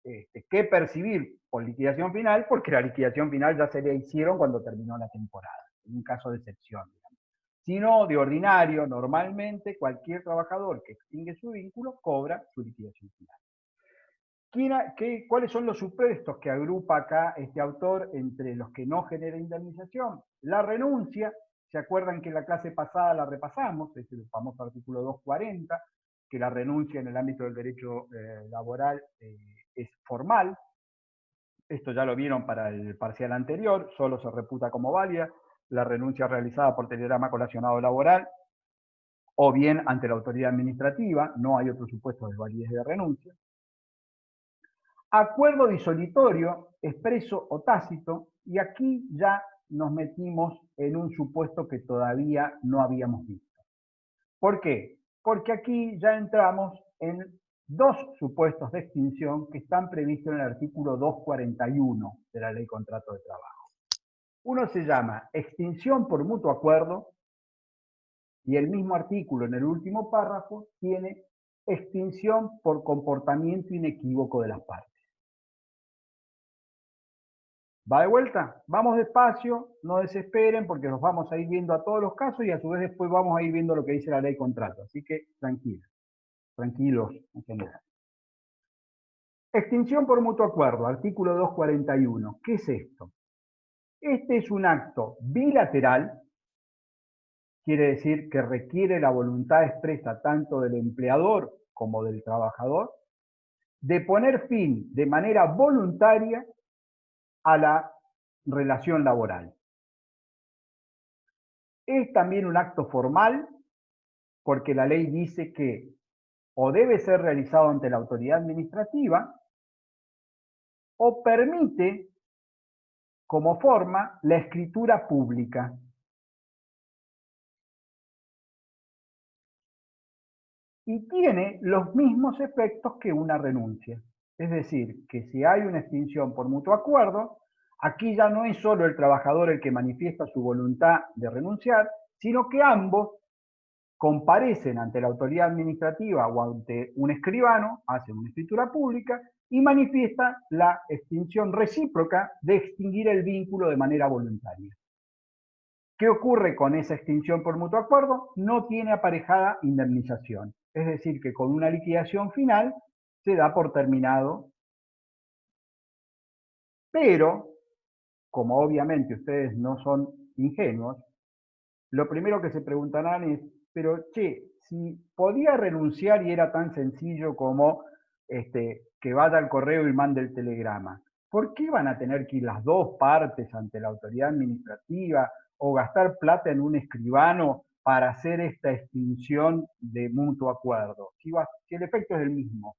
que percibir por liquidación final, porque la liquidación final ya se le hicieron cuando terminó la temporada, en un caso de excepción, digamos. Sino de ordinario, normalmente cualquier trabajador que extingue su vínculo cobra su liquidación final. ¿Cuáles son los supuestos que agrupa acá este autor entre los que no genera indemnización? La renuncia, ¿se acuerdan que en la clase pasada la repasamos? Es el famoso artículo 240, que la renuncia en el ámbito del derecho laboral es formal. Esto ya lo vieron para el parcial anterior, solo se reputa como válida la renuncia realizada por telegrama colacionado laboral o bien ante la autoridad administrativa, no hay otro supuesto de validez de renuncia. Acuerdo disolitorio, expreso o tácito, y aquí ya nos metimos en un supuesto que todavía no habíamos visto. ¿Por qué? Porque aquí ya entramos en dos supuestos de extinción que están previstos en el artículo 241 de la Ley Contrato de Trabajo. Uno se llama extinción por mutuo acuerdo y el mismo artículo en el último párrafo tiene extinción por comportamiento inequívoco de las partes. ¿Va de vuelta? Vamos despacio, no desesperen porque los vamos a ir viendo a todos los casos y a su vez después vamos a ir viendo lo que dice la ley contrato. Así que tranquilos en general. Extinción por mutuo acuerdo, artículo 241. ¿Qué es esto? Este es un acto bilateral, quiere decir que requiere la voluntad expresa tanto del empleador como del trabajador, de poner fin de manera voluntaria a la relación laboral. Es también un acto formal porque la ley dice que o debe ser realizado ante la autoridad administrativa o permite como forma la escritura pública. Y tiene los mismos efectos que una renuncia. Es decir, que si hay una extinción por mutuo acuerdo, aquí ya no es solo el trabajador el que manifiesta su voluntad de renunciar, sino que ambos comparecen ante la autoridad administrativa o ante un escribano, hacen una escritura pública y manifiesta la extinción recíproca de extinguir el vínculo de manera voluntaria. ¿Qué ocurre con esa extinción por mutuo acuerdo? No tiene aparejada indemnización. Es decir, que con una liquidación final se da por terminado. Pero, como obviamente ustedes no son ingenuos, lo primero que se preguntarán es, pero che, si podía renunciar y era tan sencillo como que vaya al correo y mande el telegrama, ¿por qué van a tener que ir las dos partes ante la autoridad administrativa o gastar plata en un escribano para hacer esta extinción de mutuo acuerdo? Si el efecto es el mismo.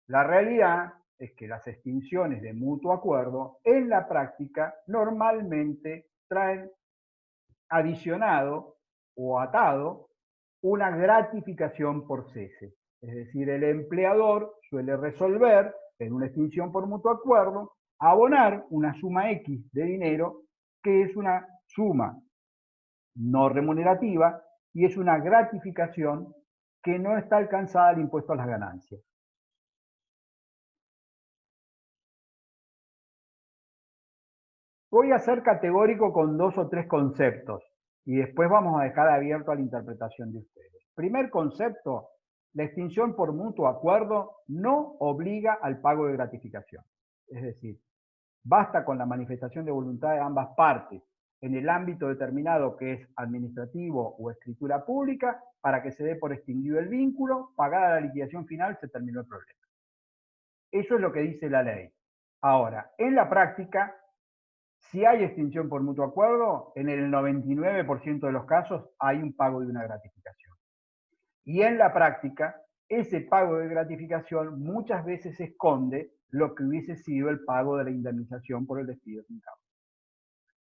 La realidad es que las extinciones de mutuo acuerdo en la práctica normalmente traen adicionado o atado una gratificación por cese. Es decir, el empleador suele resolver en una extinción por mutuo acuerdo abonar una suma X de dinero que es una suma no remunerativa y es una gratificación que no está alcanzada al impuesto a las ganancias. Voy a ser categórico con 2 o 3 conceptos y después vamos a dejar abierto a la interpretación de ustedes. Primer concepto, la extinción por mutuo acuerdo no obliga al pago de gratificación. Es decir, basta con la manifestación de voluntad de ambas partes en el ámbito determinado que es administrativo o escritura pública para que se dé por extinguido el vínculo, pagada la liquidación final, se terminó el problema. Eso es lo que dice la ley. Ahora, en la práctica, si hay extinción por mutuo acuerdo, en el 99% de los casos hay un pago de una gratificación. Y en la práctica, ese pago de gratificación muchas veces esconde lo que hubiese sido el pago de la indemnización por el despido sin causa.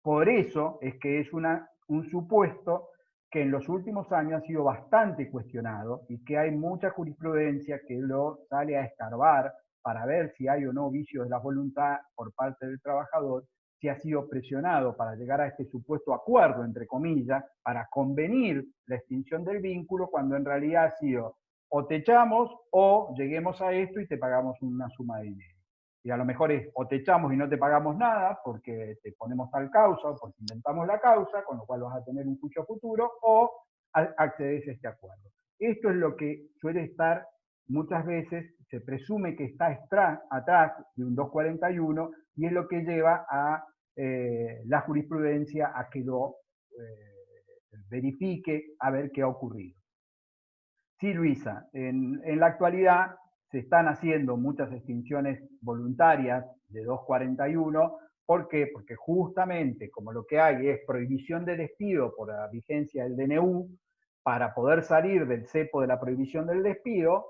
Por eso es que es un supuesto que en los últimos años ha sido bastante cuestionado y que hay mucha jurisprudencia que lo sale a escarbar para ver si hay o no vicio de la voluntad por parte del trabajador, si ha sido presionado para llegar a este supuesto acuerdo, entre comillas, para convenir la extinción del vínculo, cuando en realidad ha sido o te echamos o lleguemos a esto y te pagamos una suma de dinero. Y a lo mejor es o te echamos y no te pagamos nada porque te ponemos tal causa o porque inventamos la causa, con lo cual vas a tener un juicio futuro, o accedes a este acuerdo. Esto es lo que suele estar muchas veces, se presume que está atrás de un 241 y es lo que lleva a la jurisprudencia a que lo verifique a ver qué ha ocurrido. Sí, Luisa, en la actualidad se están haciendo muchas extinciones voluntarias de 241. ¿Por qué? Porque justamente como lo que hay es prohibición de despido por la vigencia del DNU, para poder salir del cepo de la prohibición del despido,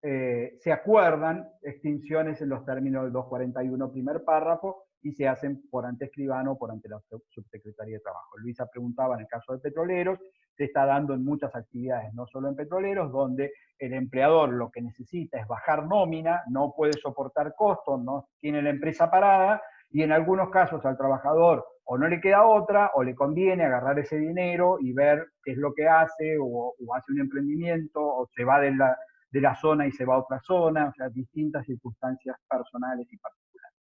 se acuerdan extinciones en los términos del 241 primer párrafo y se hacen por ante escribano o por ante la subsecretaría de Trabajo. Luisa preguntaba en el caso de petroleros, se está dando en muchas actividades, no solo en petroleros, donde el empleador lo que necesita es bajar nómina, no puede soportar costos, no tiene la empresa parada, y en algunos casos al trabajador o no le queda otra, o le conviene agarrar ese dinero y ver qué es lo que hace, o hace un emprendimiento, o se va de la zona y se va a otra zona, o sea, distintas circunstancias personales y particulares.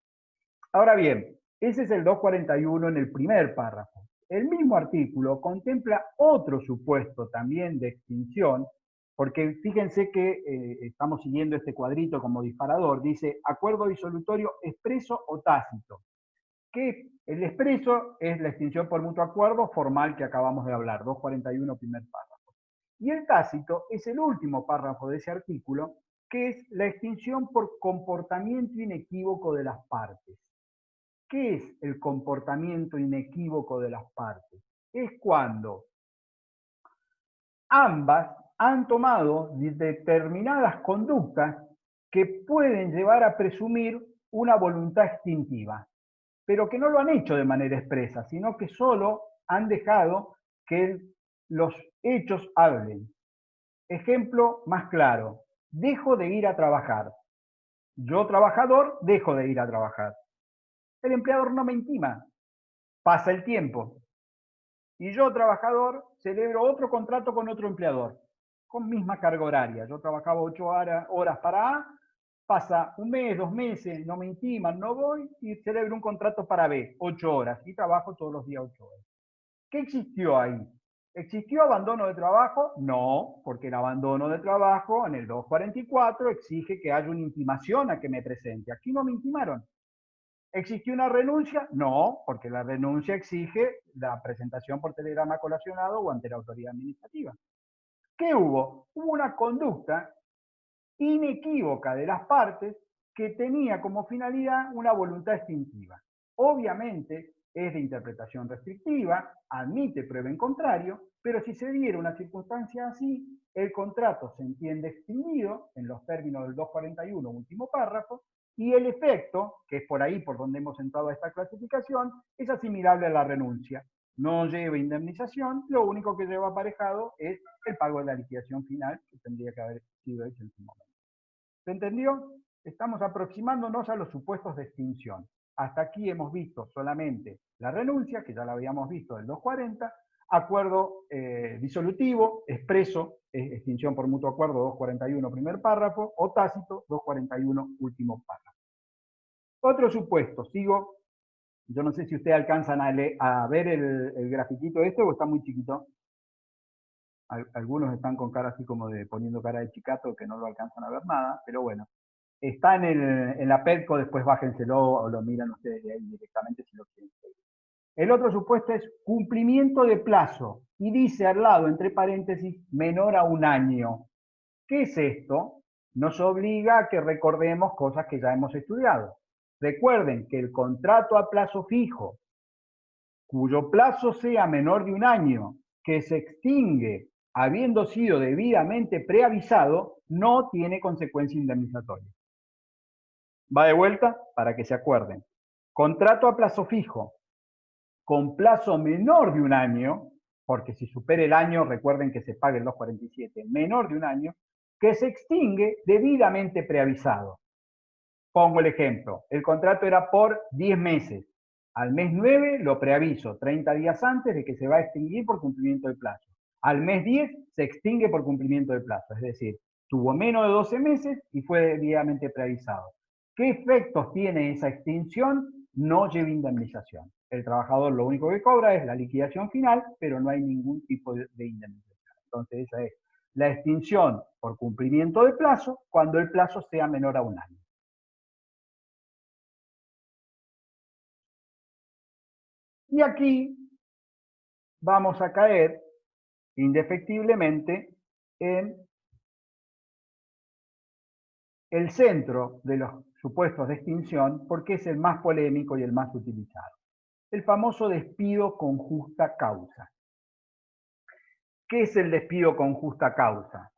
Ahora bien, ese es el 241 en el primer párrafo. El mismo artículo contempla otro supuesto también de extinción, porque fíjense que estamos siguiendo este cuadrito como disparador, dice acuerdo disolutorio expreso o tácito, que el expreso es la extinción por mutuo acuerdo formal que acabamos de hablar, 241 primer párrafo. Y el tácito es el último párrafo de ese artículo, que es la extinción por comportamiento inequívoco de las partes. ¿Qué es el comportamiento inequívoco de las partes? Es cuando ambas han tomado determinadas conductas que pueden llevar a presumir una voluntad extintiva, pero que no lo han hecho de manera expresa, sino que solo han dejado que los hechos hablen. Ejemplo más claro, dejo de ir a trabajar. Yo, trabajador, dejo de ir a trabajar. El empleador no me intima, pasa el tiempo. Y yo, trabajador, celebro otro contrato con otro empleador, con misma carga horaria. Yo trabajaba 8 horas para A, pasa un mes, 2 meses, no me intiman, no voy, y celebro un contrato para B, 8 horas, y trabajo todos los días 8 horas. ¿Qué existió ahí? ¿Existió abandono de trabajo? No, porque el abandono de trabajo en el 244 exige que haya una intimación a que me presente. Aquí no me intimaron. ¿Existió una renuncia? No, porque la renuncia exige la presentación por telegrama colacionado o ante la autoridad administrativa. ¿Qué hubo? Hubo una conducta inequívoca de las partes que tenía como finalidad una voluntad extintiva. Obviamente es de interpretación restrictiva, admite prueba en contrario, pero si se diera una circunstancia así, el contrato se entiende extinguido en los términos del 241, último párrafo, y el efecto, que es por ahí por donde hemos entrado a esta clasificación, es asimilable a la renuncia. No lleva indemnización, lo único que lleva aparejado es el pago de la liquidación final, que tendría que haber sido hecho en su momento. ¿Se entendió? Estamos aproximándonos a los supuestos de extinción. Hasta aquí hemos visto solamente la renuncia, que ya la habíamos visto del 240, acuerdo disolutivo, expreso, extinción por mutuo acuerdo 241 primer párrafo, o tácito 241 último párrafo. Otro supuesto, sigo, yo no sé si ustedes alcanzan a ver el grafiquito este o está muy chiquito. Algunos están con cara así como de poniendo cara de chicato que no lo alcanzan a ver nada, pero bueno. Está en la PEDCO, después bájenselo o lo miran ustedes de ahí directamente si lo quieren seguir. El otro supuesto es cumplimiento de plazo y dice al lado, entre paréntesis, menor a 1 año. ¿Qué es esto? Nos obliga a que recordemos cosas que ya hemos estudiado. Recuerden que el contrato a plazo fijo, cuyo plazo sea menor de 1 año, que se extingue habiendo sido debidamente preavisado, no tiene consecuencia indemnizatoria. Va de vuelta para que se acuerden. Contrato a plazo fijo con plazo menor de un año, porque si supera el año, recuerden que se paga el 247, menor de un año, que se extingue debidamente preavisado. Pongo el ejemplo, el contrato era por 10 meses. Al mes 9 lo preaviso 30 días antes de que se va a extinguir por cumplimiento del plazo. Al mes 10 se extingue por cumplimiento del plazo, es decir, tuvo menos de 12 meses y fue debidamente preavisado. ¿Qué efectos tiene esa extinción? No lleva indemnización. El trabajador lo único que cobra es la liquidación final, pero no hay ningún tipo de indemnización. Entonces esa es la extinción por cumplimiento de plazo cuando el plazo sea menor a un año. Y aquí vamos a caer indefectiblemente en el centro de los supuestos de extinción porque es el más polémico y el más utilizado. El famoso despido con justa causa. ¿Qué es el despido con justa causa?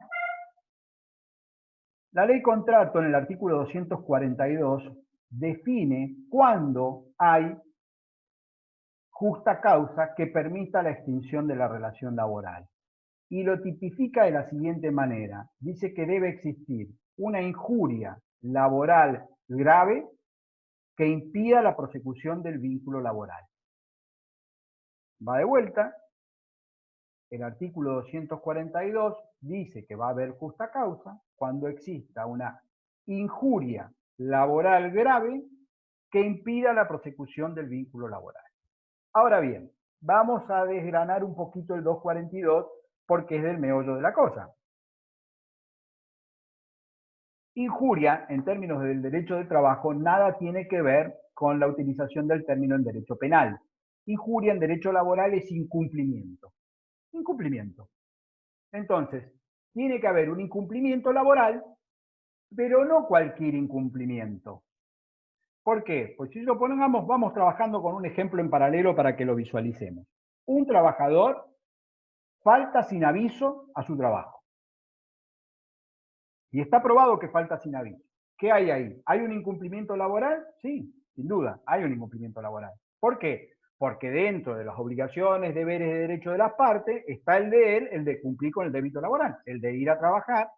La ley contrato en el artículo 242 define cuándo hay justa causa que permita la extinción de la relación laboral. Y lo tipifica de la siguiente manera. Dice que debe existir una injuria laboral grave que impida la prosecución del vínculo laboral. Va de vuelta. El artículo 242 dice que va a haber justa causa cuando exista una injuria laboral grave que impida la prosecución del vínculo laboral. Ahora bien, vamos a desgranar un poquito el 242 porque es del meollo de la cosa. Injuria, en términos del derecho de trabajo, nada tiene que ver con la utilización del término en derecho penal. Injuria en derecho laboral es incumplimiento. Incumplimiento. Entonces, tiene que haber un incumplimiento laboral, pero no cualquier incumplimiento. ¿Por qué? Pues si lo ponemos, vamos trabajando con un ejemplo en paralelo para que lo visualicemos. Un trabajador falta sin aviso a su trabajo. Y está probado que falta sin aviso. ¿Qué hay ahí? ¿Hay un incumplimiento laboral? Sí, sin duda, hay un incumplimiento laboral. ¿Por qué? Porque dentro de las obligaciones, deberes y derechos de las partes está el de él, el de cumplir con el débito laboral, el de ir a trabajar,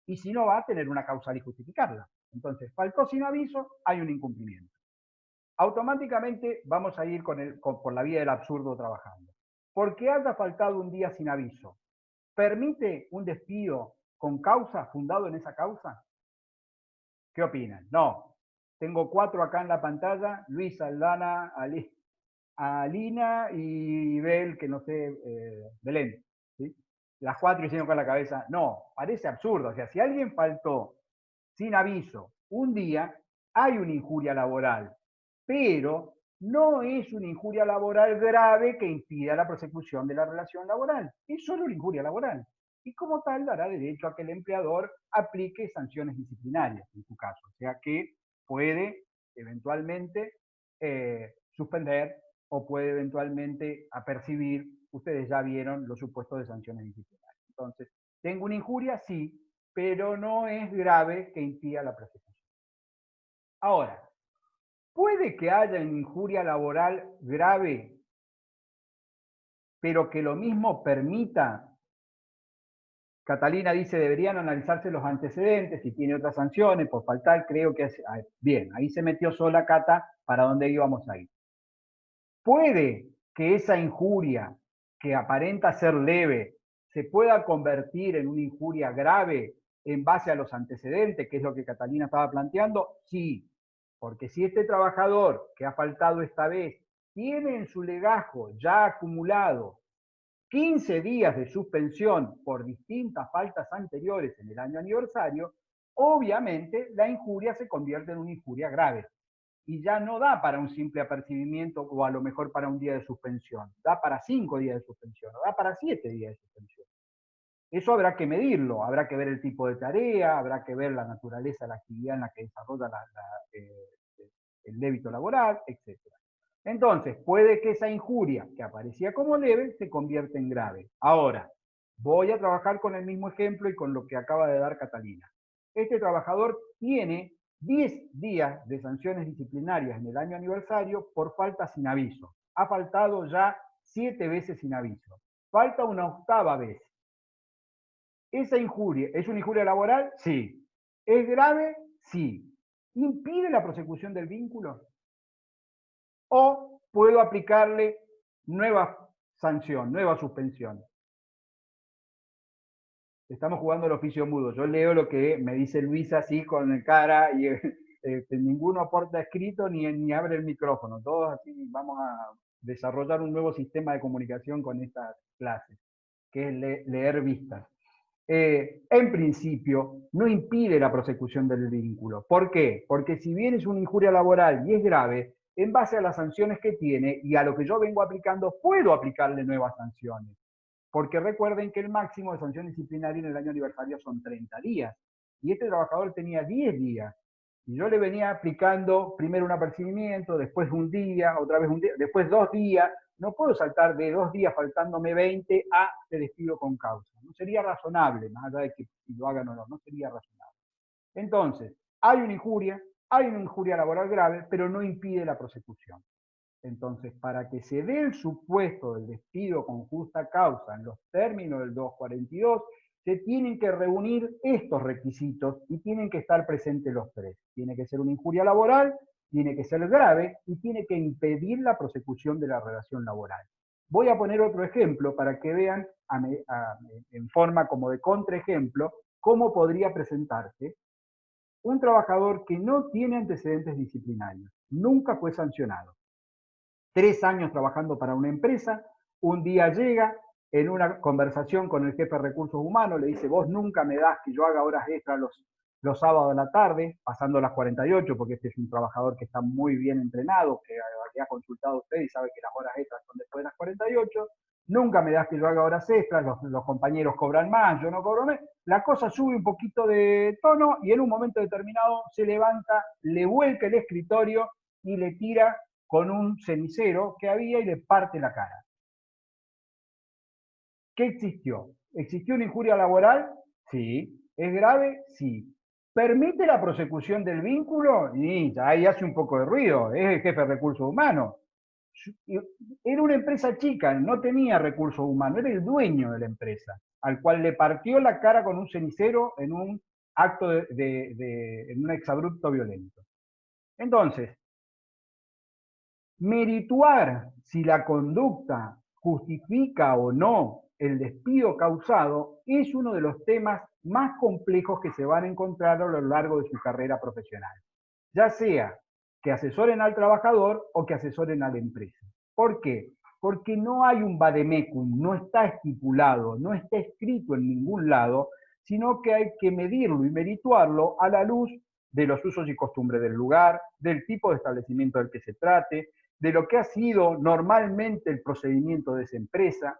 y si no va a tener una causal y justificarla. Entonces, faltó sin aviso, hay un incumplimiento. Automáticamente vamos a ir por la vía del absurdo trabajando. Porque haya faltado un día sin aviso, ¿permite un despido con causa, fundado en esa causa? ¿Qué opinan? No. Tengo 4 acá en la pantalla, Luis, Aldana, Alina y Bel, que no sé, Belén. ¿Sí? Las 4 hicieron con la cabeza. No, parece absurdo. O sea, si alguien faltó sin aviso un día, hay una injuria laboral, pero no es una injuria laboral grave que impida la prosecución de la relación laboral. Es solo una injuria laboral. Y como tal dará derecho a que el empleador aplique sanciones disciplinarias en su caso. O sea que puede eventualmente suspender o puede eventualmente apercibir, ustedes ya vieron los supuestos de sanciones disciplinarias. Entonces, ¿tengo una injuria? Sí, pero no es grave que impida la prosecución. Ahora, puede que haya una injuria laboral grave, pero que lo mismo permita. Catalina dice, deberían analizarse los antecedentes, si tiene otras sanciones, por faltar, creo que es... Bien, ahí se metió sola Cata para dónde íbamos a ir. Puede que esa injuria, que aparenta ser leve, se pueda convertir en una injuria grave en base a los antecedentes, que es lo que Catalina estaba planteando. Sí, porque si este trabajador que ha faltado esta vez tiene en su legajo ya acumulado 15 días de suspensión por distintas faltas anteriores en el año aniversario, obviamente la injuria se convierte en una injuria grave. Y ya no da para un simple apercibimiento o a lo mejor para un día de suspensión. Da para 5 días de suspensión, o da para 7 días de suspensión. Eso habrá que medirlo, habrá que ver el tipo de tarea, habrá que ver la naturaleza de la actividad en la que desarrolla el débito laboral, etc. Entonces, puede que esa injuria que aparecía como leve se convierta en grave. Ahora, Voy a trabajar con el mismo ejemplo y con lo que acaba de dar Catalina. Este trabajador tiene 10 días de sanciones disciplinarias en el año aniversario por falta sin aviso. Ha faltado ya 7 veces sin aviso. Falta una 8ª vez. ¿Esa injuria es una injuria laboral? Sí. ¿Es grave? Sí. ¿Impide la prosecución del vínculo? ¿O puedo aplicarle nueva sanción, nueva suspensión? Estamos jugando al oficio mudo. Yo leo lo que me dice Luisa así con el cara y ninguno aporta escrito ni abre el micrófono. Todos así vamos a desarrollar un nuevo sistema de comunicación con estas clases, que es leer vistas. En principio, no impide la prosecución del vínculo. ¿Por qué? Porque si bien es una injuria laboral y es grave, en base a las sanciones que tiene y a lo que yo vengo aplicando, puedo aplicarle nuevas sanciones. Porque recuerden que el máximo de sanción disciplinaria en el año aniversario son 30 días. Y este trabajador tenía 10 días. Y yo le venía aplicando primero un apercibimiento, después un día, otra vez un día, después 2 días. No puedo saltar de 2 días faltándome 20 a te despido con causa. No sería razonable, más allá de que si lo hagan o no, no sería razonable. Entonces, hay una injuria laboral grave, pero no impide la prosecución. Entonces, para que se dé el supuesto del despido con justa causa en los términos del 242, se tienen que reunir estos requisitos y tienen que estar presentes los tres. Tiene que ser una injuria laboral, tiene que ser grave y tiene que impedir la prosecución de la relación laboral. Voy a poner otro ejemplo para que vean en forma como de contraejemplo cómo podría presentarse un trabajador que no tiene antecedentes disciplinarios, nunca fue sancionado, 3 años trabajando para una empresa, un día llega en una conversación con el jefe de recursos humanos, le dice, vos nunca me das que yo haga horas extras los sábados de la tarde, pasando las 48, porque este es un trabajador que está muy bien entrenado, que ha consultado a usted y sabe que las horas extras son después de las 48, nunca me das que yo haga horas extras, los compañeros cobran más, yo no cobro más, la cosa sube un poquito de tono y en un momento determinado se levanta, le vuelca el escritorio y le tira con un cenicero que había y le parte la cara. ¿Qué existió? ¿Existió una injuria laboral? Sí. ¿Es grave? Sí. ¿Permite la prosecución del vínculo? Y ahí hace un poco de ruido, es el jefe de recursos humanos. Era una empresa chica, no tenía recursos humanos, era el dueño de la empresa, al cual le partió la cara con un cenicero en un acto en un exabrupto violento. Entonces, merituar si la conducta justifica o no el despido causado es uno de los temas más complejos que se van a encontrar a lo largo de su carrera profesional. Ya sea que asesoren al trabajador o que asesoren a la empresa. ¿Por qué? Porque no hay un vademecum, no está estipulado, no está escrito en ningún lado, sino que hay que medirlo y merituarlo a la luz de los usos y costumbres del lugar, del tipo de establecimiento del que se trate, de lo que ha sido normalmente el procedimiento de esa empresa,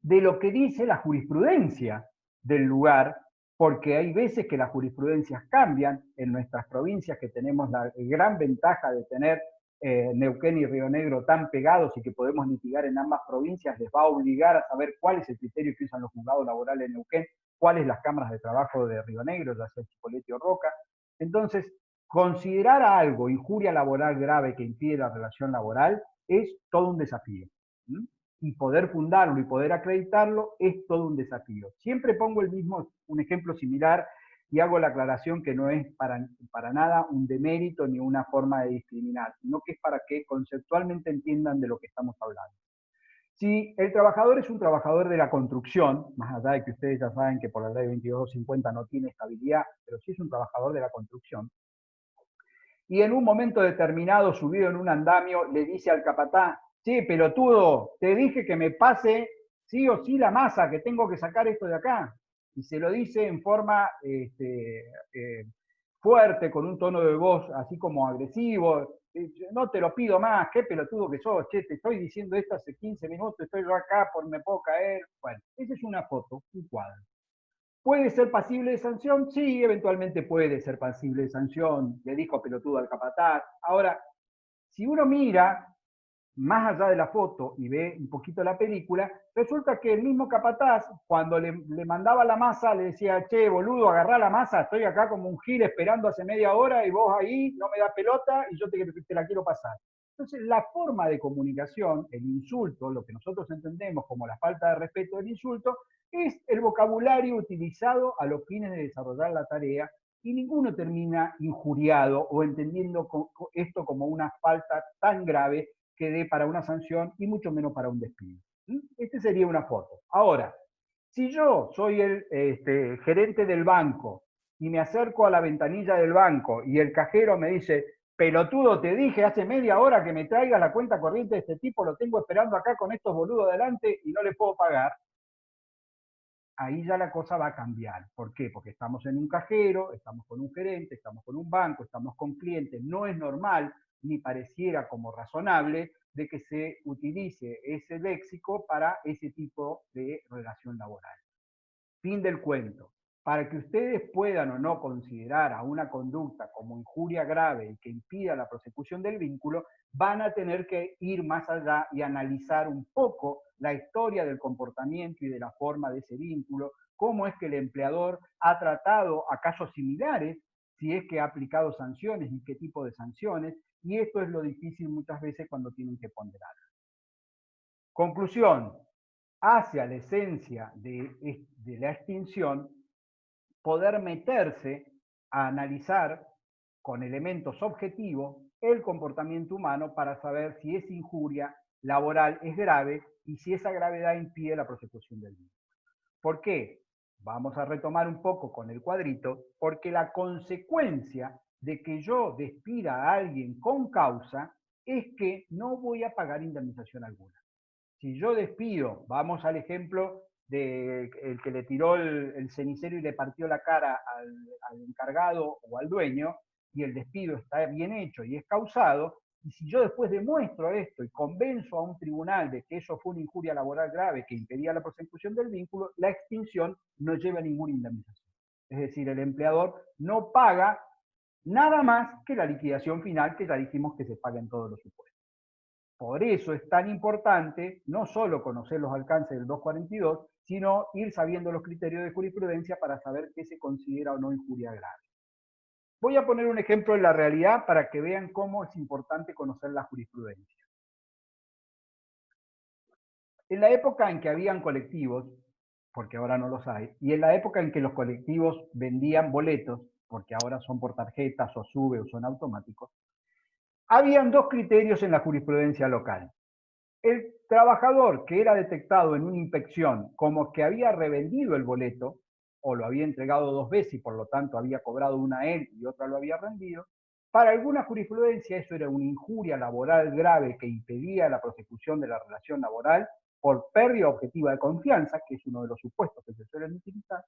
de lo que dice la jurisprudencia del lugar, porque hay veces que las jurisprudencias cambian en nuestras provincias, que tenemos la gran ventaja de tener Neuquén y Río Negro tan pegados y que podemos litigar en ambas provincias, les va a obligar a saber cuál es el criterio que usan los juzgados laborales de Neuquén, cuáles las cámaras de trabajo de Río Negro, ya sea Chipolete o Roca. Entonces, considerar a algo injuria laboral grave que impide la relación laboral es todo un desafío. ¿Mm? Y poder fundarlo y poder acreditarlo es todo un desafío. Siempre pongo un ejemplo similar y hago la aclaración que no es para nada un demérito ni una forma de discriminar, sino que es para que conceptualmente entiendan de lo que estamos hablando. Si el trabajador es un trabajador de la construcción, más allá de que ustedes ya saben que por la ley 2250 no tiene estabilidad, pero sí es un trabajador de la construcción, y en un momento determinado, subido en un andamio, le dice al capataz, che, pelotudo, te dije que me pase sí o sí la masa, que tengo que sacar esto de acá. Y se lo dice en forma fuerte, con un tono de voz así como agresivo. No te lo pido más, qué pelotudo que sos, che, te estoy diciendo esto hace 15 minutos, estoy yo acá, me puedo caer. Bueno, esa es una foto, un cuadro. ¿Puede ser pasible de sanción? Sí, eventualmente puede ser pasible de sanción. Le dijo pelotudo al capataz. Ahora, si uno mira más allá de la foto y ve un poquito la película, resulta que el mismo capataz, cuando le mandaba la masa, le decía, che, boludo, agarrá la masa, estoy acá como un gil esperando hace media hora y vos ahí no me das pelota y yo te la quiero pasar. Entonces, la forma de comunicación, el insulto, lo que nosotros entendemos como la falta de respeto del insulto, es el vocabulario utilizado a los fines de desarrollar la tarea y ninguno termina injuriado o entendiendo esto como una falta tan grave que dé para una sanción y mucho menos para un despido. Este sería una foto. Ahora, si yo soy el gerente del banco y me acerco a la ventanilla del banco y el cajero me dice, pelotudo, te dije hace media hora que me traigas la cuenta corriente de este tipo, lo tengo esperando acá con estos boludos delante y no le puedo pagar, ahí ya la cosa va a cambiar. ¿Por qué? Porque estamos en un cajero, estamos con un gerente, estamos con un banco, estamos con clientes. No es normal, ni pareciera como razonable, de que se utilice ese léxico para ese tipo de relación laboral. Fin del cuento. Para que ustedes puedan o no considerar a una conducta como injuria grave y que impida la prosecución del vínculo, van a tener que ir más allá y analizar un poco la historia del comportamiento y de la forma de ese vínculo, cómo es que el empleador ha tratado a casos similares, si es que ha aplicado sanciones y qué tipo de sanciones, y esto es lo difícil muchas veces cuando tienen que ponderar. Conclusión, hacia la esencia de la extinción, poder meterse a analizar con elementos objetivos el comportamiento humano para saber si esa injuria laboral es grave y si esa gravedad impide la prosecución del vínculo. ¿Por qué? Vamos a retomar un poco con el cuadrito, porque la consecuencia de que yo despida a alguien con causa es que no voy a pagar indemnización alguna. Si yo despido, vamos al ejemplo de el que le tiró el cenicero y le partió la cara al encargado o al dueño, y el despido está bien hecho y es causado, y si yo después demuestro esto y convenzo a un tribunal de que eso fue una injuria laboral grave que impedía la prosecución del vínculo, la extinción no lleva ninguna indemnización. Es decir, el empleador no paga nada más que la liquidación final, que ya dijimos que se paga en todos los supuestos. Por eso es tan importante no solo conocer los alcances del 242, sino ir sabiendo los criterios de jurisprudencia para saber qué se considera o no injuria grave. Voy a poner un ejemplo en la realidad para que vean cómo es importante conocer la jurisprudencia. En la época en que habían colectivos, porque ahora no los hay, y en la época en que los colectivos vendían boletos, porque ahora son por tarjetas o sube o son automáticos, habían dos criterios en la jurisprudencia local. El trabajador que era detectado en una inspección como que había revendido el boleto, o lo había entregado dos veces y por lo tanto había cobrado una a él y otra lo había rendido, para alguna jurisprudencia eso era una injuria laboral grave que impedía la prosecución de la relación laboral por pérdida objetiva de confianza, que es uno de los supuestos que se suelen utilizar,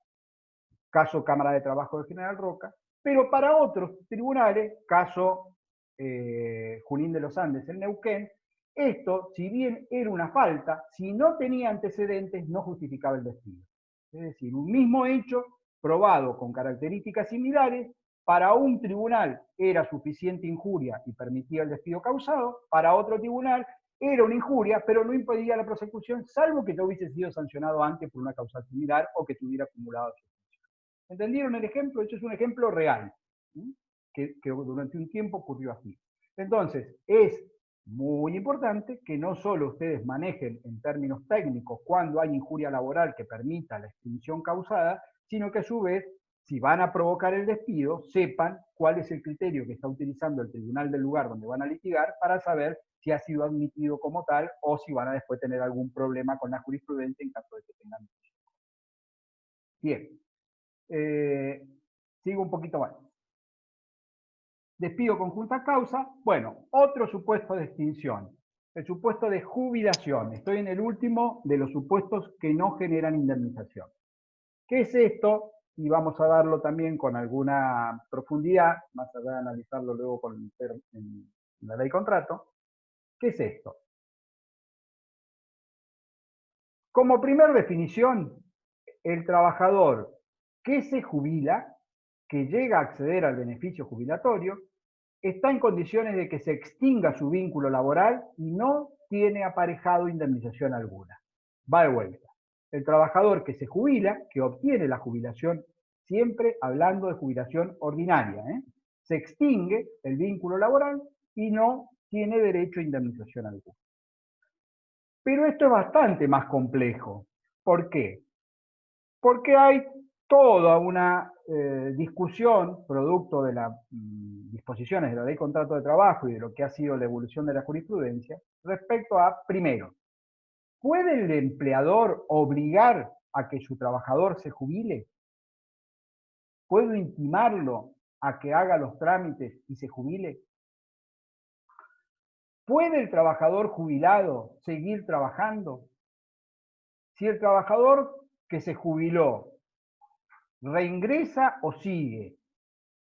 caso Cámara de Trabajo de General Roca, pero para otros tribunales, caso Junín de los Andes en Neuquén, esto, si bien era una falta, si no tenía antecedentes, no justificaba el despido. Es decir, un mismo hecho probado con características similares, para un tribunal era suficiente injuria y permitía el despido causado, para otro tribunal era una injuria, pero no impedía la prosecución, salvo que ya hubiese sido sancionado antes por una causa similar o que tuviera acumulado. ¿Entendieron el ejemplo? Eso es un ejemplo real, que durante un tiempo ocurrió así. Entonces, es muy importante que no solo ustedes manejen en términos técnicos cuando hay injuria laboral que permita la extinción causada, sino que a su vez, si van a provocar el despido, sepan cuál es el criterio que está utilizando el tribunal del lugar donde van a litigar para saber si ha sido admitido como tal o si van a después tener algún problema con la jurisprudencia en caso de que tengan. Bien. Sigo un poquito más. Despido con justa causa. Bueno, otro supuesto de extinción. El supuesto de jubilación. Estoy en el último de los supuestos que no generan indemnización. ¿Qué es esto? Y vamos a darlo también con alguna profundidad, más allá de analizarlo luego con en la ley contrato. ¿Qué es esto? Como primera definición, el trabajador que se jubila, que llega a acceder al beneficio jubilatorio, está en condiciones de que se extinga su vínculo laboral y no tiene aparejado indemnización alguna. Va de vuelta. El trabajador que se jubila, que obtiene la jubilación, siempre hablando de jubilación ordinaria, se extingue el vínculo laboral y no tiene derecho a indemnización alguna. Pero esto es bastante más complejo. ¿Por qué? Porque hay toda una discusión, producto de las disposiciones de la Ley de Contrato de Trabajo y de lo que ha sido la evolución de la jurisprudencia, respecto a, primero, ¿puede el empleador obligar a que su trabajador se jubile? ¿Puedo intimarlo a que haga los trámites y se jubile? ¿Puede el trabajador jubilado seguir trabajando? Si el trabajador que se jubiló reingresa o sigue,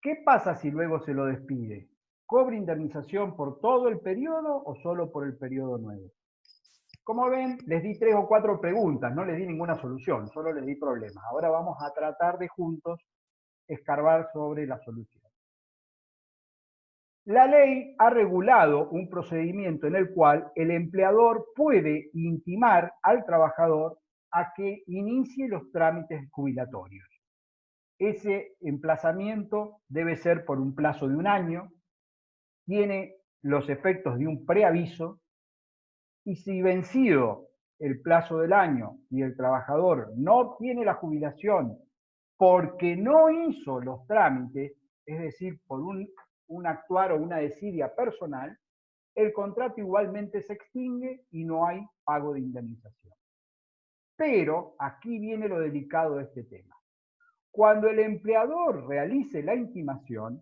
¿qué pasa si luego se lo despide? ¿Cobra indemnización por todo el periodo o solo por el periodo nuevo? Como ven, les di 3 o 4 preguntas, no les di ninguna solución, solo les di problemas. Ahora vamos a tratar de juntos escarbar sobre la solución. La ley ha regulado un procedimiento en el cual el empleador puede intimar al trabajador a que inicie los trámites jubilatorios. Ese emplazamiento debe ser por un plazo de 1 año, tiene los efectos de un preaviso, y si vencido el plazo del año y el trabajador no obtiene la jubilación porque no hizo los trámites, es decir, por un actuar o una desidia personal, el contrato igualmente se extingue y no hay pago de indemnización. Pero aquí viene lo delicado de este tema. Cuando el empleador realice la intimación,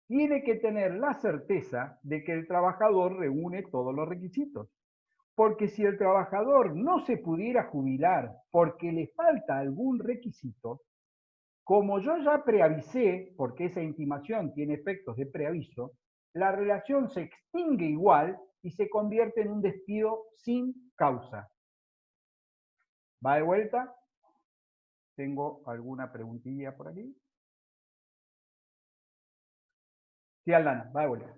tiene que tener la certeza de que el trabajador reúne todos los requisitos. Porque si el trabajador no se pudiera jubilar porque le falta algún requisito, como yo ya preavisé, porque esa intimación tiene efectos de preaviso, la relación se extingue igual y se convierte en un despido sin causa. ¿Va de vuelta? ¿Tengo alguna preguntilla por aquí? Sí, Aldana, va de vuelta.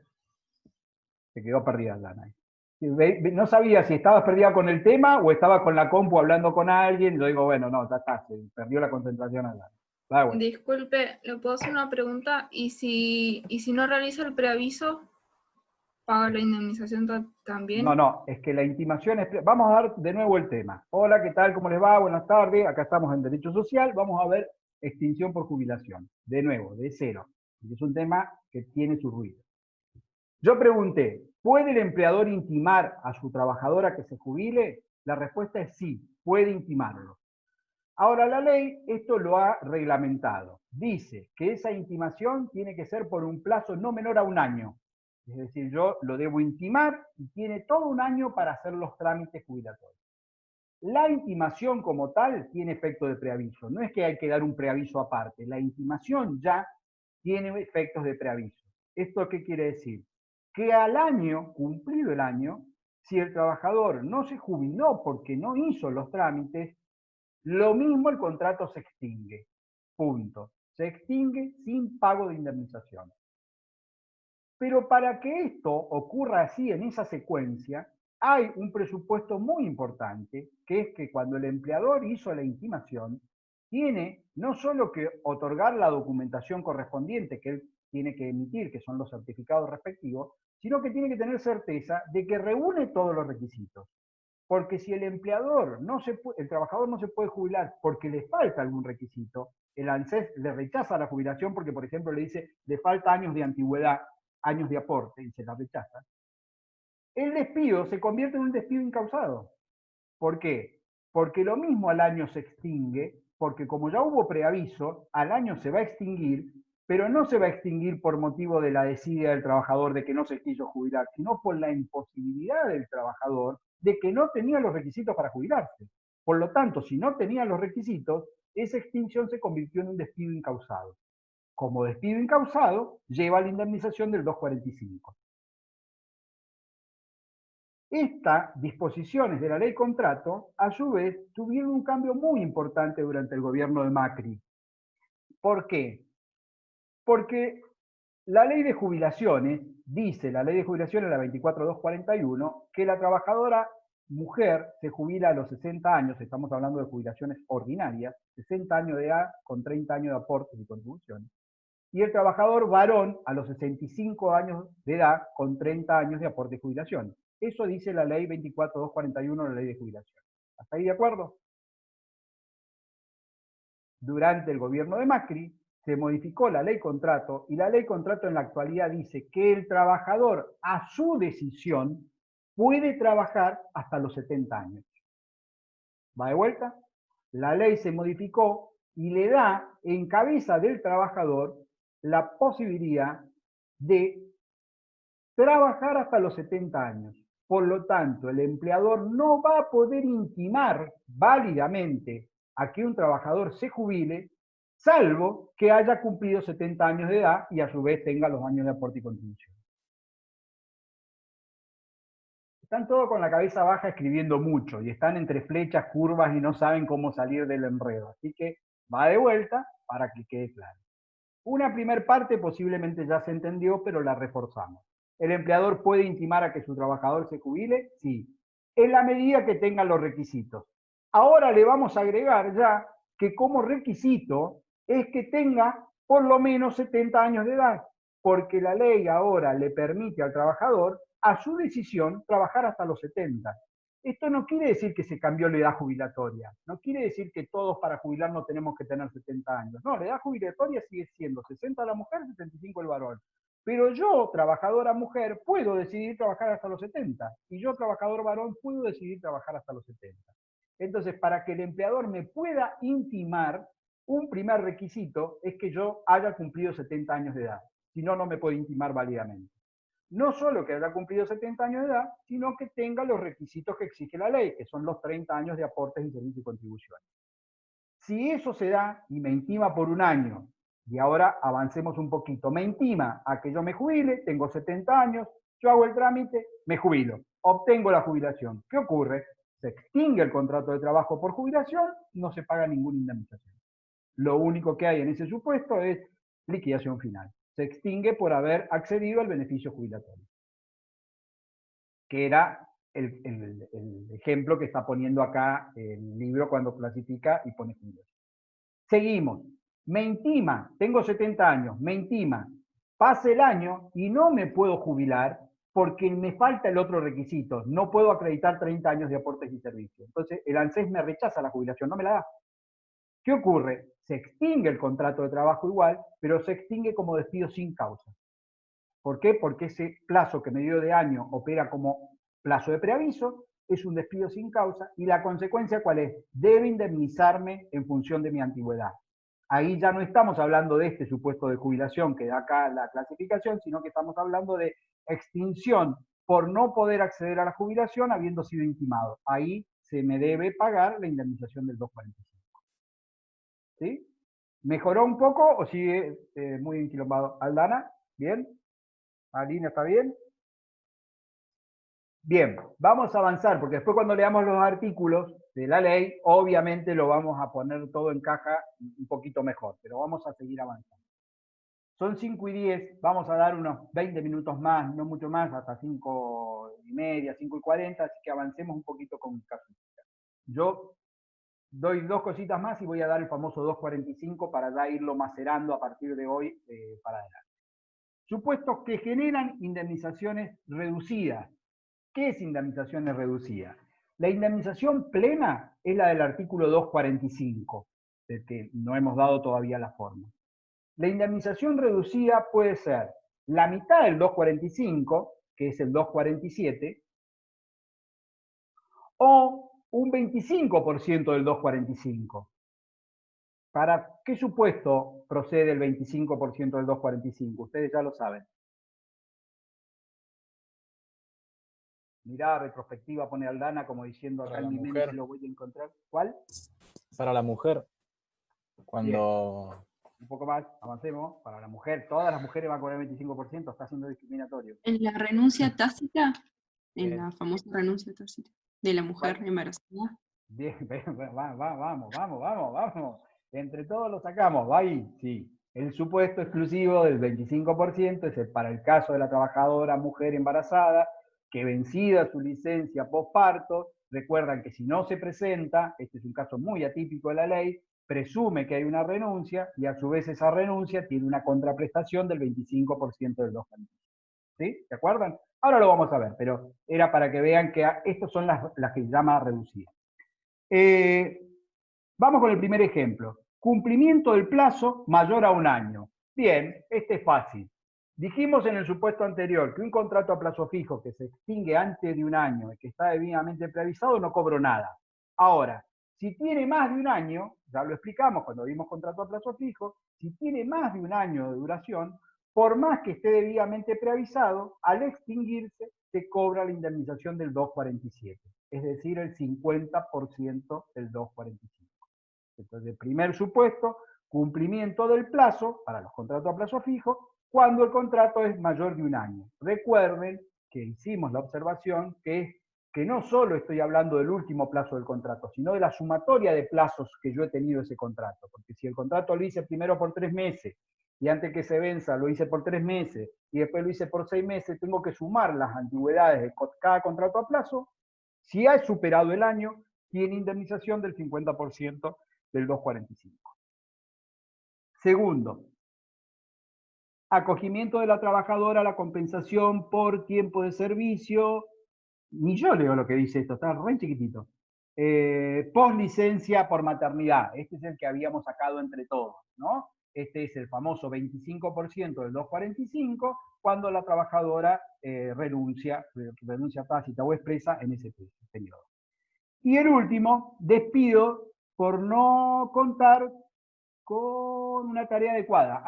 Se quedó perdida Aldana. No sabía si estabas perdida con el tema o estabas con la compu hablando con alguien. Yo digo, bueno, no, ya está, se perdió la concentración Aldana. Bueno. Disculpe, ¿le puedo hacer una pregunta? ¿Y si no realiza el preaviso, paga la indemnización también? No, es que la intimación es... Vamos a dar de nuevo el tema. Hola, ¿qué tal? ¿Cómo les va? Buenas tardes. Acá estamos en Derecho Social. Vamos a ver extinción por jubilación. De nuevo, de cero. Es un tema que tiene su ruido. Yo pregunté, ¿puede el empleador intimar a su trabajadora que se jubile? La respuesta es sí, puede intimarlo. Ahora la ley esto lo ha reglamentado. Dice que esa intimación tiene que ser por un plazo no menor a 1 año. Es decir, yo lo debo intimar y tiene todo 1 año para hacer los trámites jubilatorios. La intimación como tal tiene efecto de preaviso. No es que hay que dar un preaviso aparte. La intimación ya tiene efectos de preaviso. ¿Esto qué quiere decir? Que al año, cumplido el año, si el trabajador no se jubiló porque no hizo los trámites, lo mismo el contrato se extingue. Punto. Se extingue sin pago de indemnización. Pero para que esto ocurra así en esa secuencia, hay un presupuesto muy importante, que es que cuando el empleador hizo la intimación, tiene no solo que otorgar la documentación correspondiente que él tiene que emitir, que son los certificados respectivos, sino que tiene que tener certeza de que reúne todos los requisitos. Porque si el empleador el trabajador no se puede jubilar porque le falta algún requisito, el ANSES le rechaza la jubilación porque, por ejemplo, le dice le falta años de antigüedad, años de aporte, y se la rechaza, el despido se convierte en un despido incausado. ¿Por qué? Porque lo mismo al año se extingue, porque como ya hubo preaviso, al año se va a extinguir, pero no se va a extinguir por motivo de la desidia del trabajador de que no se quiso jubilar, sino por la imposibilidad del trabajador de que no tenía los requisitos para jubilarse. Por lo tanto, si no tenía los requisitos, esa extinción se convirtió en un despido incausado. Como despido incausado, lleva la indemnización del 245. Estas disposiciones de la ley contrato, a su vez, tuvieron un cambio muy importante durante el gobierno de Macri. ¿Por qué? Porque La ley de jubilaciones, dice la ley de jubilaciones, la 24241, que la trabajadora mujer se jubila a los 60 años, estamos hablando de jubilaciones ordinarias, 60 años de edad con 30 años de aportes y contribuciones, y el trabajador varón a los 65 años de edad con 30 años de aporte y jubilación. Eso dice la ley 24241, la ley de jubilación. ¿Hasta ahí de acuerdo? Durante el gobierno de Macri se modificó la ley contrato y la ley contrato en la actualidad dice que el trabajador a su decisión puede trabajar hasta los 70 años. ¿Va de vuelta? La ley se modificó y le da en cabeza del trabajador la posibilidad de trabajar hasta los 70 años. Por lo tanto, el empleador no va a poder intimar válidamente a que un trabajador se jubile, salvo que haya cumplido 70 años de edad y a su vez tenga los años de aporte y contribución. Están todos con la cabeza baja escribiendo mucho y están entre flechas, curvas y no saben cómo salir del enredo. Así que va de vuelta para que quede claro. Una primer parte posiblemente ya se entendió, pero la reforzamos. ¿El empleador puede intimar a que su trabajador se jubile? Sí, en la medida que tenga los requisitos. Ahora le vamos a agregar ya que como requisito es que tenga por lo menos 70 años de edad, porque la ley ahora le permite al trabajador, a su decisión, trabajar hasta los 70. Esto no quiere decir que se cambió la edad jubilatoria, no quiere decir que todos para jubilarnos tenemos que tener 70 años. No, la edad jubilatoria sigue siendo 60 la mujer, 75 el varón. Pero yo, trabajadora mujer, puedo decidir trabajar hasta los 70. Y yo, trabajador varón, puedo decidir trabajar hasta los 70. Entonces, para que el empleador me pueda intimar, un primer requisito es que yo haya cumplido 70 años de edad. Si no, no me puede intimar válidamente. No solo que haya cumplido 70 años de edad, sino que tenga los requisitos que exige la ley, que son los 30 años de aportes y servicios y contribuciones. Si eso se da y me intima por un año, y ahora avancemos un poquito, me intima a que yo me jubile, tengo 70 años, yo hago el trámite, me jubilo, obtengo la jubilación. ¿Qué ocurre? Se extingue el contrato de trabajo por jubilación, no se paga ninguna indemnización. Lo único que hay en ese supuesto es liquidación final. Se extingue por haber accedido al beneficio jubilatorio, que era el ejemplo que está poniendo acá el libro cuando clasifica y pone jubilación. Seguimos. Me intima, tengo 70 años, me intima, pasa el año y no me puedo jubilar porque me falta el otro requisito. No puedo acreditar 30 años de aportes y servicios. Entonces, el ANSES me rechaza la jubilación, no me la da. ¿Qué ocurre? Se extingue el contrato de trabajo igual, pero se extingue como despido sin causa. ¿Por qué? Porque ese plazo que me dio de año opera como plazo de preaviso, es un despido sin causa, y la consecuencia ¿cuál es? Debe indemnizarme en función de mi antigüedad. Ahí ya no estamos hablando de este supuesto de jubilación que da acá la clasificación, sino que estamos hablando de extinción por no poder acceder a la jubilación habiendo sido intimado. Ahí se me debe pagar la indemnización del 245. ¿Sí? ¿Mejoró un poco o sigue muy enquilombado? ¿Aldana? ¿Bien? ¿Alina está bien? Bien, vamos a avanzar, porque después cuando leamos los artículos de la ley, obviamente lo vamos a poner todo en caja un poquito mejor, pero vamos a seguir avanzando. Son 5:10, vamos a dar unos 20 minutos más, no mucho más, hasta 5:30, 5:40, así que avancemos un poquito con casuística. Yo doy dos cositas más y voy a dar el famoso 245 para ya irlo macerando a partir de hoy para adelante. Supuestos que generan indemnizaciones reducidas. ¿Qué es indemnizaciones reducidas? La indemnización plena es la del artículo 245, del que no hemos dado todavía la forma. La indemnización reducida puede ser la mitad del 245, que es el 247, o un 25% del 245. ¿Para qué supuesto procede el 25% del 245? Ustedes ya lo saben. Mirada retrospectiva pone Aldana como diciendo acá en mi mente lo voy a encontrar. ¿Cuál? Para la mujer. Cuando... Bien. Un poco más, avancemos. Para la mujer, todas las mujeres van a cobrar el 25%, está siendo discriminatorio. En la renuncia tácita, en la famosa renuncia tácita de la mujer embarazada. Bien, vamos. Entre todos lo sacamos, va ahí, sí. El supuesto exclusivo del 25% es para el caso de la trabajadora mujer embarazada que vencida su licencia posparto, recuerdan que si no se presenta, este es un caso muy atípico de la ley, presume que hay una renuncia y a su vez esa renuncia tiene una contraprestación del 25% del 2%. ¿Sí? ¿Se acuerdan? Ahora lo vamos a ver, pero era para que vean que estas son las que se llama reducida. Vamos con el primer ejemplo. Cumplimiento del plazo mayor a un año. Bien, este es fácil. Dijimos en el supuesto anterior que un contrato a plazo fijo que se extingue antes de un año y que está debidamente preavisado no cobro nada. Ahora, si tiene más de un año, ya lo explicamos cuando vimos contrato a plazo fijo, si tiene más de un año de duración, por más que esté debidamente preavisado, al extinguirse se cobra la indemnización del 247, es decir, el 50% del 245. Entonces, el primer supuesto, cumplimiento del plazo para los contratos a plazo fijo, cuando el contrato es mayor de un año. Recuerden que hicimos la observación que es que no solo estoy hablando del último plazo del contrato, sino de la sumatoria de plazos que yo he tenido ese contrato. Porque si el contrato lo hice primero por 3 meses, y antes que se venza lo hice por 3 meses, y después lo hice por 6 meses, tengo que sumar las antigüedades de cada contrato a plazo. Si ha superado el año, tiene indemnización del 50% del 245. Segundo, acogimiento de la trabajadora a la compensación por tiempo de servicio. Ni yo leo lo que dice esto, está re chiquitito. Post licencia por maternidad. Este es el que habíamos sacado entre todos, ¿no? Este es el famoso 25% del 245 cuando la trabajadora renuncia tácita o expresa en ese periodo. Y el último, despido por no contar con una tarea adecuada.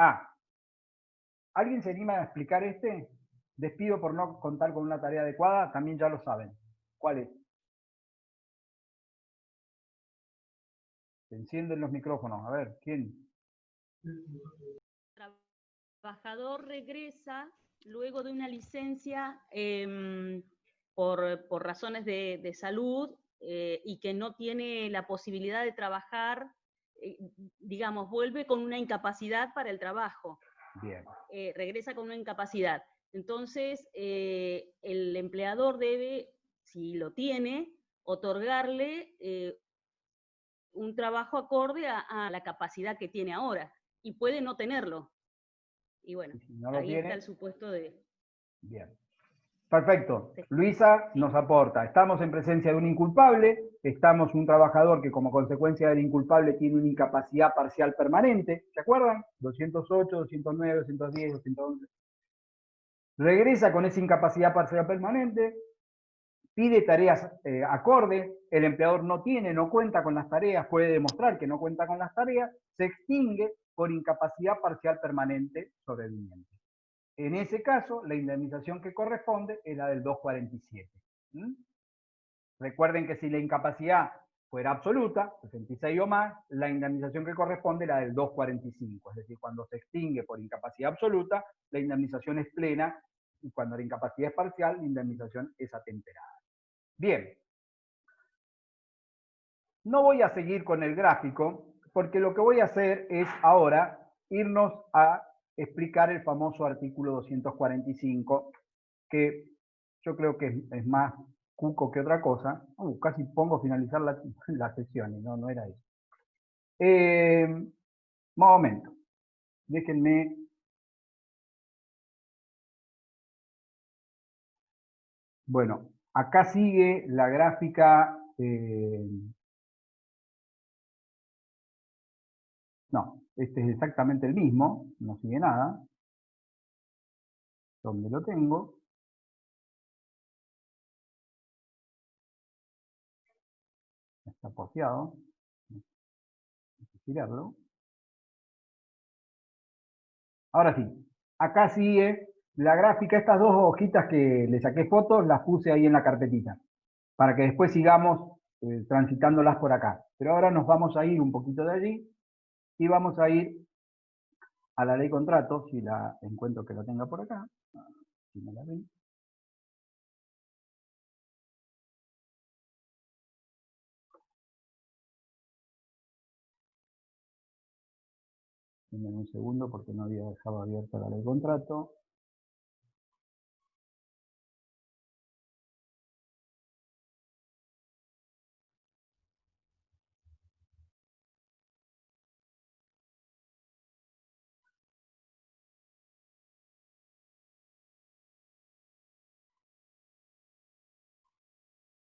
¿Alguien se anima a explicar este? Despido por no contar con una tarea adecuada, también ya lo saben. ¿Cuál es? Se encienden los micrófonos. A ver, ¿quién? El trabajador regresa luego de una licencia por razones de salud y que no tiene la posibilidad de trabajar, digamos, vuelve con una incapacidad para el trabajo. Bien. Regresa con una incapacidad. Entonces, el empleador debe, si lo tiene, otorgarle un trabajo acorde a la capacidad que tiene ahora. Y puede no tenerlo. Y bueno, ¿Y si no lo ahí tiene? está el supuesto de... Bien. Perfecto. Luisa nos aporta. Estamos en presencia de un inculpable, estamos un trabajador que como consecuencia del inculpable tiene una incapacidad parcial permanente, ¿se acuerdan? 208, 209, 210, 211. Regresa con esa incapacidad parcial permanente, pide tareas acorde, el empleador no cuenta con las tareas, puede demostrar que no cuenta con las tareas, se extingue por incapacidad parcial permanente sobreviviente. En ese caso, la indemnización que corresponde es la del 247. Recuerden que si la incapacidad fuera absoluta, 66 o más, la indemnización que corresponde es la del 245. Es decir, cuando se extingue por incapacidad absoluta, la indemnización es plena, y cuando la incapacidad es parcial, la indemnización es atemperada. Bien. No voy a seguir con el gráfico, porque lo que voy a hacer es ahora irnos a explicar el famoso artículo 245, que yo creo que es más cuco que otra cosa. Casi pongo finalizar la sesión y no era eso. Momento. Déjenme. Bueno, acá sigue la gráfica. No, este es exactamente el mismo, no sigue nada. ¿Dónde lo tengo? Está posteado. Hay que girarlo. Ahora sí, acá sigue la gráfica, estas dos hojitas que le saqué fotos, las puse ahí en la carpetita, para que después sigamos transitándolas por acá. Pero ahora nos vamos a ir un poquito de allí y vamos a ir a la ley contrato, si la encuentro que la tenga por acá, si me la ven. Denme un segundo porque no había dejado abierta la ley de contrato.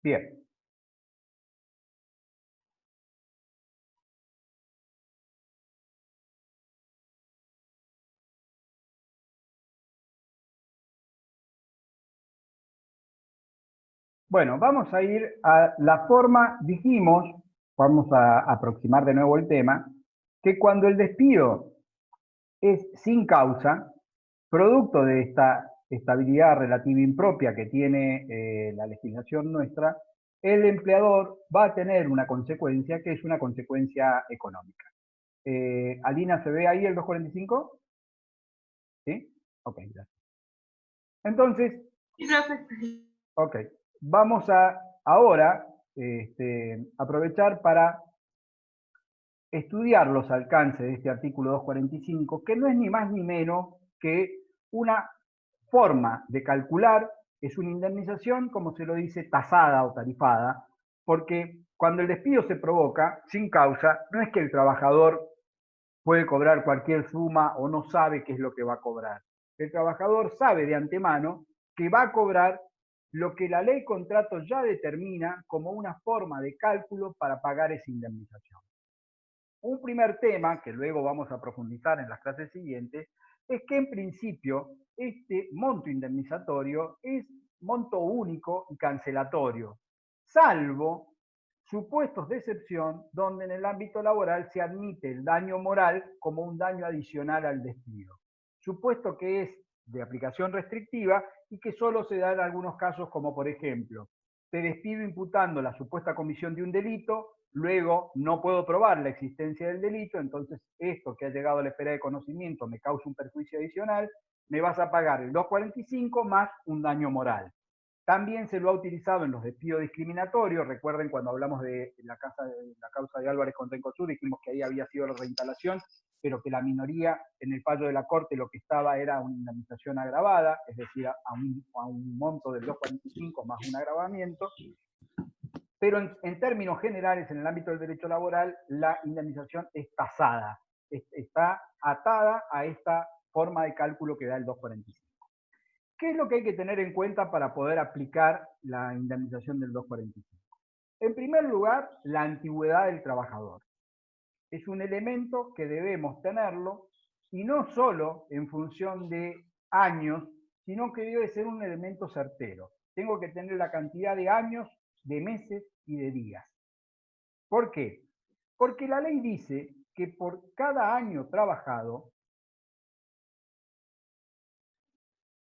Bien. Bueno, vamos a ir a la forma, dijimos, vamos a aproximar de nuevo el tema, que cuando el despido es sin causa, producto de esta estabilidad relativa impropia que tiene la legislación nuestra, el empleador va a tener una consecuencia que es una consecuencia económica. Alina, ¿se ve ahí el 245? ¿Sí? Ok, gracias. Entonces, ok, vamos a ahora aprovechar para estudiar los alcances de este artículo 245, que no es ni más ni menos que una forma de calcular, es una indemnización, como se lo dice, tasada o tarifada, porque cuando el despido se provoca sin causa, no es que el trabajador puede cobrar cualquier suma o no sabe qué es lo que va a cobrar. El trabajador sabe de antemano que va a cobrar lo que la ley contrato ya determina como una forma de cálculo para pagar esa indemnización. Un primer tema, que luego vamos a profundizar en las clases siguientes, es que en principio este monto indemnizatorio es monto único y cancelatorio, salvo supuestos de excepción donde en el ámbito laboral se admite el daño moral como un daño adicional al despido. Supuesto que es de aplicación restrictiva y que solo se da en algunos casos como por ejemplo, te despido imputando la supuesta comisión de un delito, luego no puedo probar la existencia del delito, entonces esto que ha llegado a la esfera de conocimiento me causa un perjuicio adicional, me vas a pagar el 245 más un daño moral. También se lo ha utilizado en los despidos discriminatorios. Recuerden cuando hablamos de la causa de Álvarez contra Encosur, dijimos que ahí había sido la reinstalación, pero que la minoría en el fallo de la Corte lo que estaba era una indemnización agravada, es decir, a un monto del 245 más un agravamiento. Pero en términos generales, en el ámbito del derecho laboral, la indemnización es tasada, está atada a esta forma de cálculo que da el 245. ¿Qué es lo que hay que tener en cuenta para poder aplicar la indemnización del 245? En primer lugar, la antigüedad del trabajador. Es un elemento que debemos tenerlo, y no solo en función de años, sino que debe ser un elemento certero. Tengo que tener la cantidad de años, de meses y de días. ¿Por qué? Porque la ley dice que por cada año trabajado,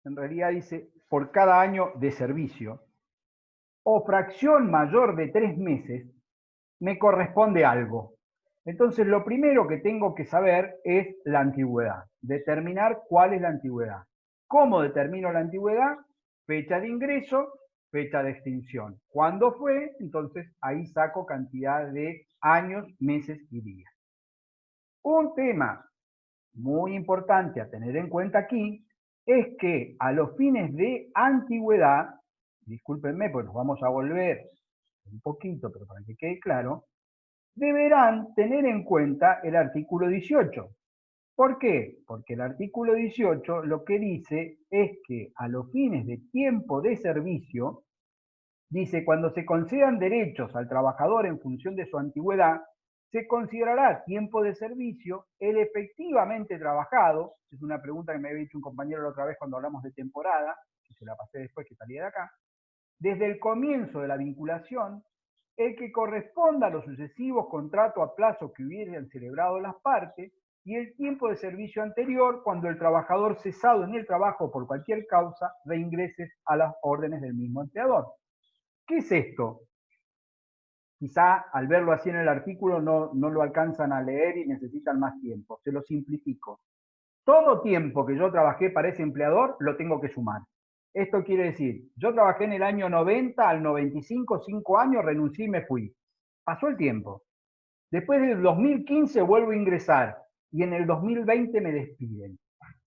en realidad dice por cada año de servicio, o fracción mayor de 3 meses, me corresponde algo. Entonces, lo primero que tengo que saber es la antigüedad, determinar cuál es la antigüedad. ¿Cómo determino la antigüedad? Fecha de ingreso, fecha de extinción. ¿Cuándo fue? Entonces, ahí saco cantidad de años, meses y días. Un tema muy importante a tener en cuenta aquí es que a los fines de antigüedad, discúlpenme porque nos vamos a volver un poquito, pero para que quede claro, deberán tener en cuenta el artículo 18. ¿Por qué? Porque el artículo 18 lo que dice es que a los fines de tiempo de servicio, dice, cuando se concedan derechos al trabajador en función de su antigüedad, se considerará tiempo de servicio el efectivamente trabajado, es una pregunta que me había dicho un compañero la otra vez cuando hablamos de temporada, y se la pasé después que salía de acá, desde el comienzo de la vinculación, el que corresponda a los sucesivos contratos a plazo que hubiesen celebrado las partes, y el tiempo de servicio anterior cuando el trabajador cesado en el trabajo por cualquier causa reingrese a las órdenes del mismo empleador. ¿Qué es esto? Quizá al verlo así en el artículo no lo alcanzan a leer y necesitan más tiempo. Se lo simplifico. Todo tiempo que yo trabajé para ese empleador lo tengo que sumar. Esto quiere decir, yo trabajé en el año 90 al 95, 5 años, renuncié y me fui. Pasó el tiempo. Después del 2015 vuelvo a ingresar y en el 2020 me despiden.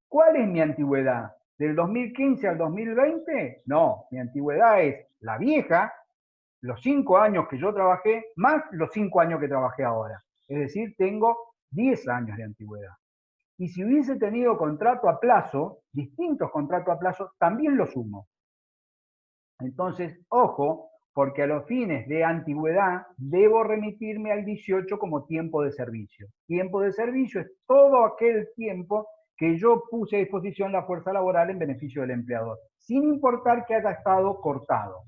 ¿Cuál es mi antigüedad? ¿Del 2015 al 2020? No, mi antigüedad es la vieja, los 5 años que yo trabajé, más los 5 años que trabajé ahora. Es decir, tengo 10 años de antigüedad. Y si hubiese tenido contrato a plazo, distintos contratos a plazo, también lo sumo. Entonces, ojo, porque a los fines de antigüedad debo remitirme al 18 como tiempo de servicio. Tiempo de servicio es todo aquel tiempo que yo puse a disposición la fuerza laboral en beneficio del empleador, sin importar que haya estado cortado.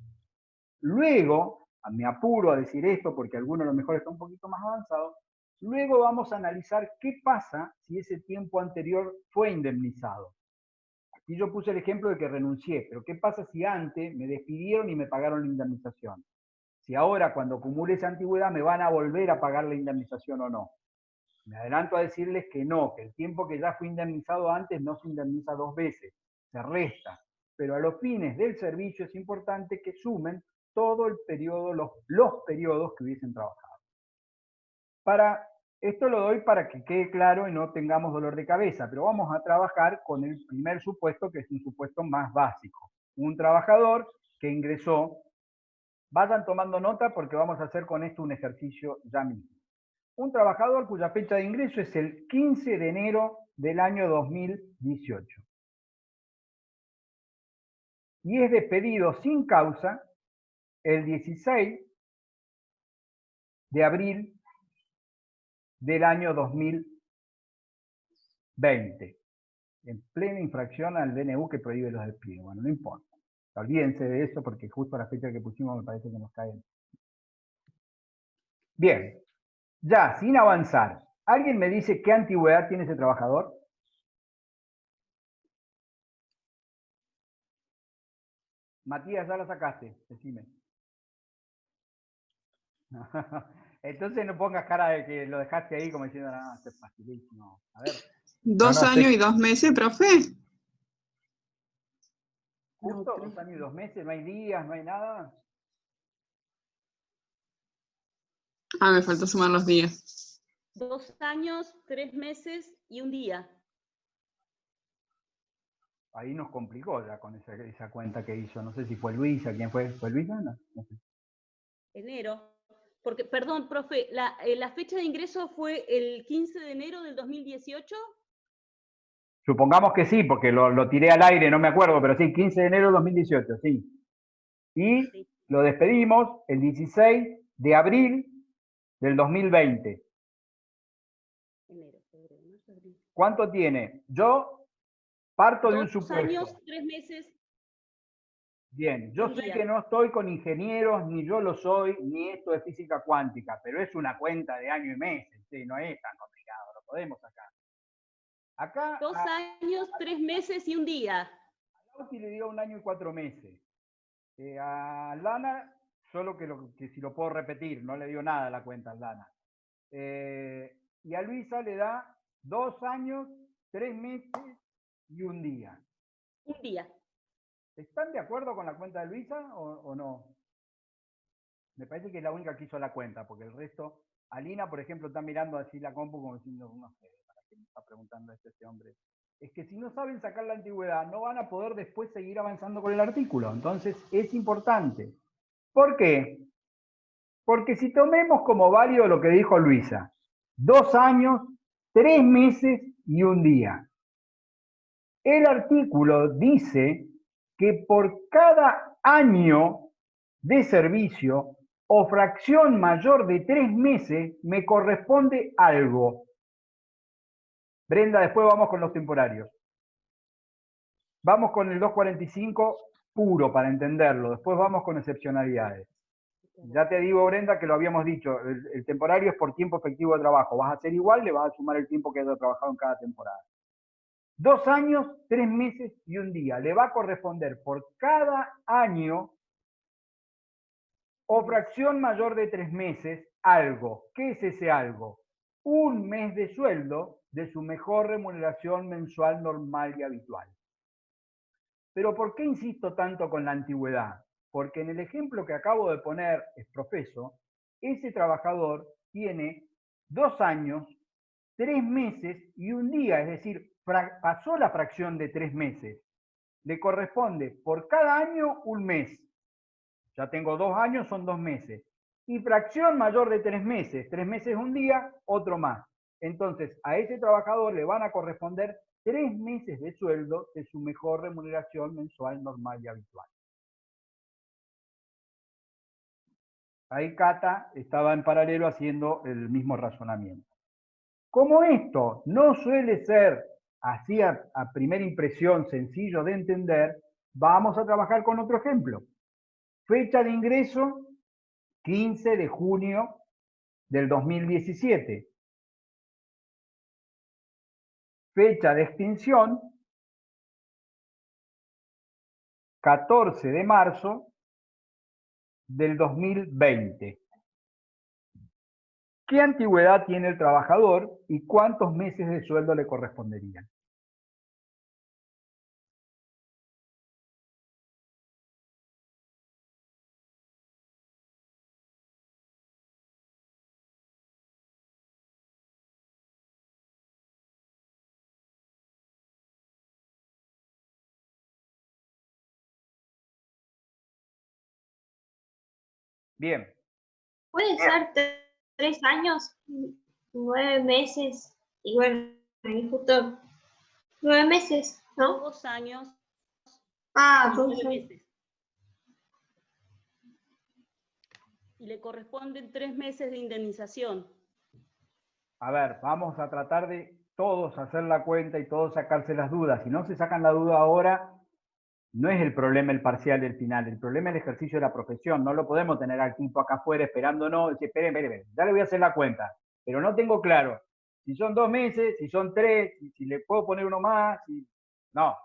Luego, me apuro a decir esto porque alguno a lo mejor está un poquito más avanzado, luego vamos a analizar qué pasa si ese tiempo anterior fue indemnizado. Aquí yo puse el ejemplo de que renuncié, pero ¿qué pasa si antes me despidieron y me pagaron la indemnización? Si ahora, cuando acumule esa antigüedad, me van a volver a pagar la indemnización o no. Me adelanto a decirles que no, que el tiempo que ya fue indemnizado antes no se indemniza 2 veces, se resta. Pero a los fines del servicio es importante que sumen todo el periodo, los periodos que hubiesen trabajado. Esto lo doy para que quede claro y no tengamos dolor de cabeza, pero vamos a trabajar con el primer supuesto, que es un supuesto más básico. Un trabajador que ingresó, vayan tomando nota porque vamos a hacer con esto un ejercicio ya mismo. Un trabajador cuya fecha de ingreso es el 15 de enero del año 2018. Y es despedido sin causa el 16 de abril del año 2020, en plena infracción al DNU que prohíbe los despidos. Bueno, no importa. Olvídense de eso porque justo la fecha que pusimos me parece que nos cae. Bien, ya, sin avanzar. ¿Alguien me dice qué antigüedad tiene ese trabajador? Matías, ya la sacaste, decime. Entonces no pongas cara de que lo dejaste ahí como diciendo, no, esto es facilísimo. A ver. 2 años y 2 meses, profe. ¿Justo? 2 años y 2 meses, no hay días, no hay nada. Ah, me faltó sumar los días. 2 años, 3 meses y 1 día. Ahí nos complicó ya con esa cuenta que hizo. No sé si fue Luisa, ¿quién fue? ¿Fue Luisa? No sé. Enero. Porque, perdón, profe, la fecha de ingreso fue el 15 de enero del 2018. Supongamos que sí, porque lo tiré al aire, no me acuerdo, pero sí, 15 de enero de 2018, sí. Y Sí. lo despedimos el 16 de abril del 2020. Enero, febrero, marzo, abril. ¿Cuánto tiene? Yo parto de un 2 supuesto. años, 3 meses. Bien, yo Un sé día. que no estoy con ingenieros, ni yo lo soy, ni esto es física cuántica, pero es una cuenta de año y meses, ¿sí? No es tan complicado, lo podemos sacar. Acá 2 años, 3 meses y 1 día. a Lauti le dio 1 año y 4 meses. A Lana, solo que si lo puedo repetir, no le dio nada a la cuenta a Lana. Y a Luisa le da 2 años, 3 meses y 1 día. 1 día. ¿Están de acuerdo con la cuenta de Luisa o no? Me parece que es la única que hizo la cuenta, porque el resto, Alina, por ejemplo, está mirando así la compu como diciendo, no sé, ¿para qué me está preguntando este hombre? Es que si no saben sacar la antigüedad, no van a poder después seguir avanzando con el artículo. Entonces, es importante. ¿Por qué? Porque si tomemos como válido lo que dijo Luisa, 2 años, 3 meses y 1 día. El artículo dice que por cada año de servicio o fracción mayor de 3 meses me corresponde algo. Brenda, después vamos con los temporarios. Vamos con el 245 puro para entenderlo, después vamos con excepcionalidades. Ya te digo, Brenda, que lo habíamos dicho, el temporario es por tiempo efectivo de trabajo. Vas a hacer igual, le vas a sumar el tiempo que hayas trabajado en cada temporada. 2 años, 3 meses y 1 día. Le va a corresponder por cada año o fracción mayor de 3 meses algo. ¿Qué es ese algo? 1 mes de sueldo de su mejor remuneración mensual normal y habitual. Pero ¿por qué insisto tanto con la antigüedad? Porque en el ejemplo que acabo de poner, es profeso, ese trabajador tiene 2 años, 3 meses y un día, es decir, pasó la fracción de 3 meses. Le corresponde por cada año un mes. Ya tengo 2 años, son 2 meses. Y fracción mayor de 3 meses. 3 meses un día, otro más. Entonces, a ese trabajador le van a corresponder 3 meses de sueldo de su mejor remuneración mensual normal y habitual. Ahí Cata estaba en paralelo haciendo el mismo razonamiento. Como esto no suele ser así a primera impresión sencillo de entender, vamos a trabajar con otro ejemplo. Fecha de ingreso, 15 de junio del 2017. Fecha de extinción, 14 de marzo del 2020. ¿Qué antigüedad tiene el trabajador y cuántos meses de sueldo le corresponderían? Bien. Puede ser 3 años, 9 meses, y bueno, ahí justo 9 meses, ¿no? 2 años Ah, y 2 9 años. meses. Y le corresponden 3 meses de indemnización. A ver, vamos a tratar de todos hacer la cuenta y todos sacarse las dudas. Si no se sacan la duda ahora, no es el problema el parcial del final, el problema es el ejercicio de la profesión. No lo podemos tener al tipo acá afuera esperándonos, dice, esperen, ya le voy a hacer la cuenta, pero no tengo claro si son 2 meses, si son 3, si le puedo poner uno más. No,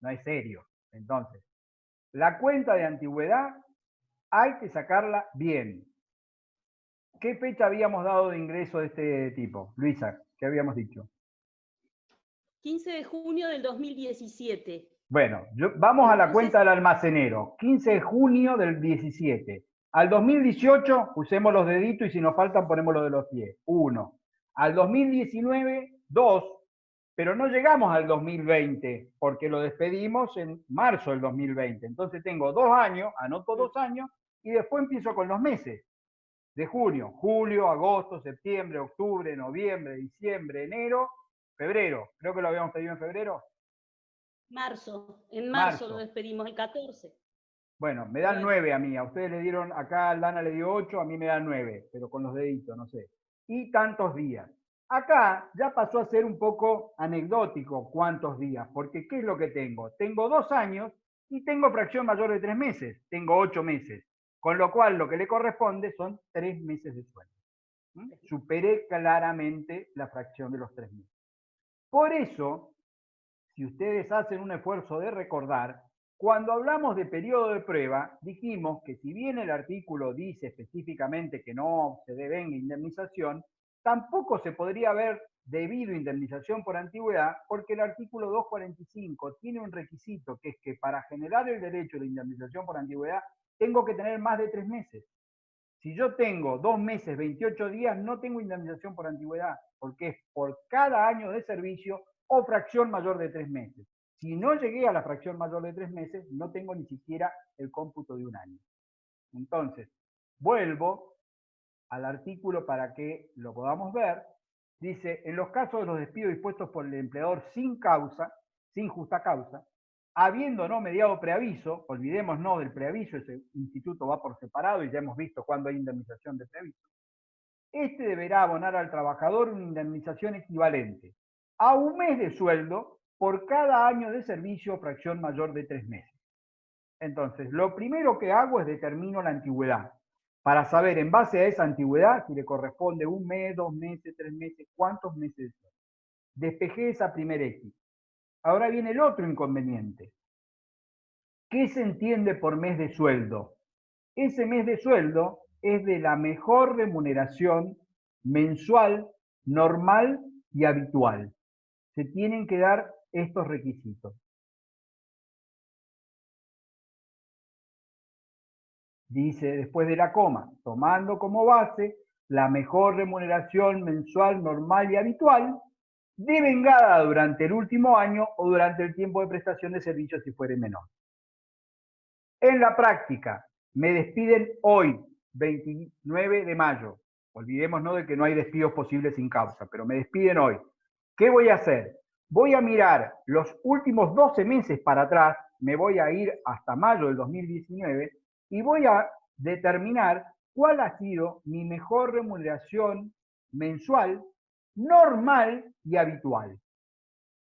no es serio. Entonces, la cuenta de antigüedad hay que sacarla bien. ¿Qué fecha habíamos dado de ingreso de este tipo? Luisa, ¿qué habíamos dicho? 15 de junio del 2017. Bueno, vamos a la Entonces, cuenta del almacenero. 15 de junio del 17. Al 2018 usemos los deditos y si nos faltan ponemos los de los pies. 1. Al 2019, 2. Pero no llegamos al 2020 porque lo despedimos en marzo del 2020. Entonces tengo 2 años, anoto 2 años y después empiezo con los meses de junio. Julio, agosto, septiembre, octubre, noviembre, diciembre, enero, febrero. Creo que lo habíamos pedido en febrero. en marzo lo despedimos, el 14. Bueno, me dan 9 a mí. A ustedes le dieron, acá a Lana le dio 8, a mí me dan 9, pero con los deditos, no sé. Y tantos días. Acá ya pasó a ser un poco anecdótico cuántos días, porque ¿qué es lo que tengo? Tengo 2 años y tengo fracción mayor de 3 meses. Tengo 8 meses. Con lo cual lo que le corresponde son 3 meses de sueldo. Superé claramente la fracción de los 3 meses. Por eso, si ustedes hacen un esfuerzo de recordar, cuando hablamos de periodo de prueba, dijimos que si bien el artículo dice específicamente que no se devenga indemnización, tampoco se podría haber debido indemnización por antigüedad, porque el artículo 245 tiene un requisito, que es que para generar el derecho de indemnización por antigüedad, tengo que tener más de 3 meses. Si yo tengo 2 meses, 28 días, no tengo indemnización por antigüedad, porque es por cada año de servicio o fracción mayor de 3 meses. Si no llegué a la fracción mayor de 3 meses, no tengo ni siquiera el cómputo de un año. Entonces, vuelvo al artículo para que lo podamos ver. Dice, en los casos de los despidos dispuestos por el empleador sin causa, sin justa causa, habiendo no mediado preaviso, olvidémonos del preaviso, ese instituto va por separado y ya hemos visto cuándo hay indemnización de preaviso, este deberá abonar al trabajador una indemnización equivalente a un mes de sueldo por cada año de servicio o fracción mayor de 3 meses. Entonces, lo primero que hago es determino la antigüedad, para saber en base a esa antigüedad si le corresponde 1 mes, 2 meses, 3 meses, cuántos meses de sueldo. Despejé esa primera X. Ahora viene el otro inconveniente. ¿Qué se entiende por mes de sueldo? Ese mes de sueldo es de la mejor remuneración mensual, normal y habitual. Se tienen que dar estos requisitos. Dice después de la coma, tomando como base la mejor remuneración mensual normal y habitual, devengada durante el último año o durante el tiempo de prestación de servicios si fuere menor. En la práctica, me despiden hoy, 29 de mayo. Olvidémonos de que no hay despidos posibles sin causa, pero me despiden hoy. ¿Qué voy a hacer? Voy a mirar los últimos 12 meses para atrás, me voy a ir hasta mayo del 2019 y voy a determinar cuál ha sido mi mejor remuneración mensual, normal y habitual.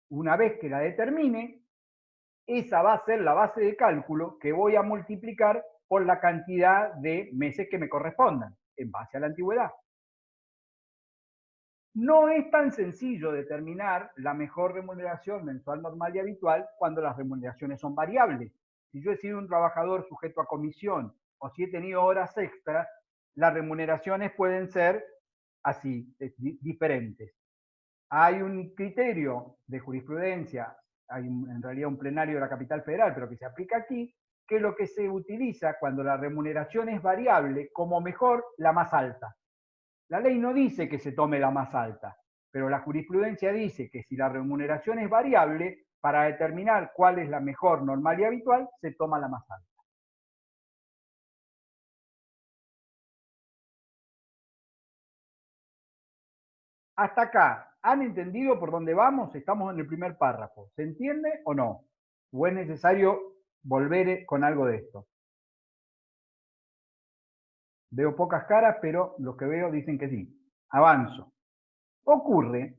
Una vez que la determine, esa va a ser la base de cálculo que voy a multiplicar por la cantidad de meses que me correspondan, en base a la antigüedad. No es tan sencillo determinar la mejor remuneración mensual normal y habitual cuando las remuneraciones son variables. Si yo he sido un trabajador sujeto a comisión o si he tenido horas extras, las remuneraciones pueden ser así, diferentes. Hay un criterio de jurisprudencia, hay en realidad un plenario de la Capital Federal, pero que se aplica aquí, que es lo que se utiliza cuando la remuneración es variable, como mejor la más alta. La ley no dice que se tome la más alta, pero la jurisprudencia dice que si la remuneración es variable, para determinar cuál es la mejor, normal y habitual, se toma la más alta. Hasta acá, ¿han entendido por dónde vamos? Estamos en el primer párrafo. ¿Se entiende o no? ¿O es necesario volver con algo de esto? Veo pocas caras, pero los que veo dicen que sí. Avanzo. Ocurre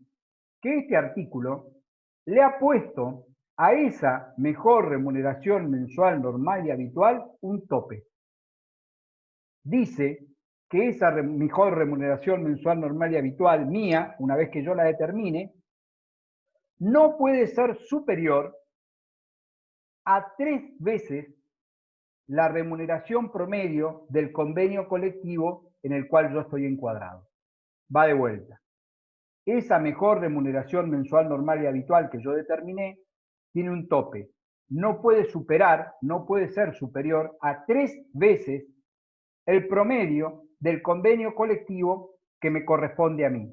que este artículo le ha puesto a esa mejor remuneración mensual normal y habitual un tope. Dice que esa mejor remuneración mensual normal y habitual mía, una vez que yo la determine, no puede ser superior a 3 veces la remuneración promedio del convenio colectivo en el cual yo estoy encuadrado. Va de vuelta. Esa mejor remuneración mensual normal y habitual que yo determiné tiene un tope. No puede superar, no puede ser superior a 3 veces el promedio del convenio colectivo que me corresponde a mí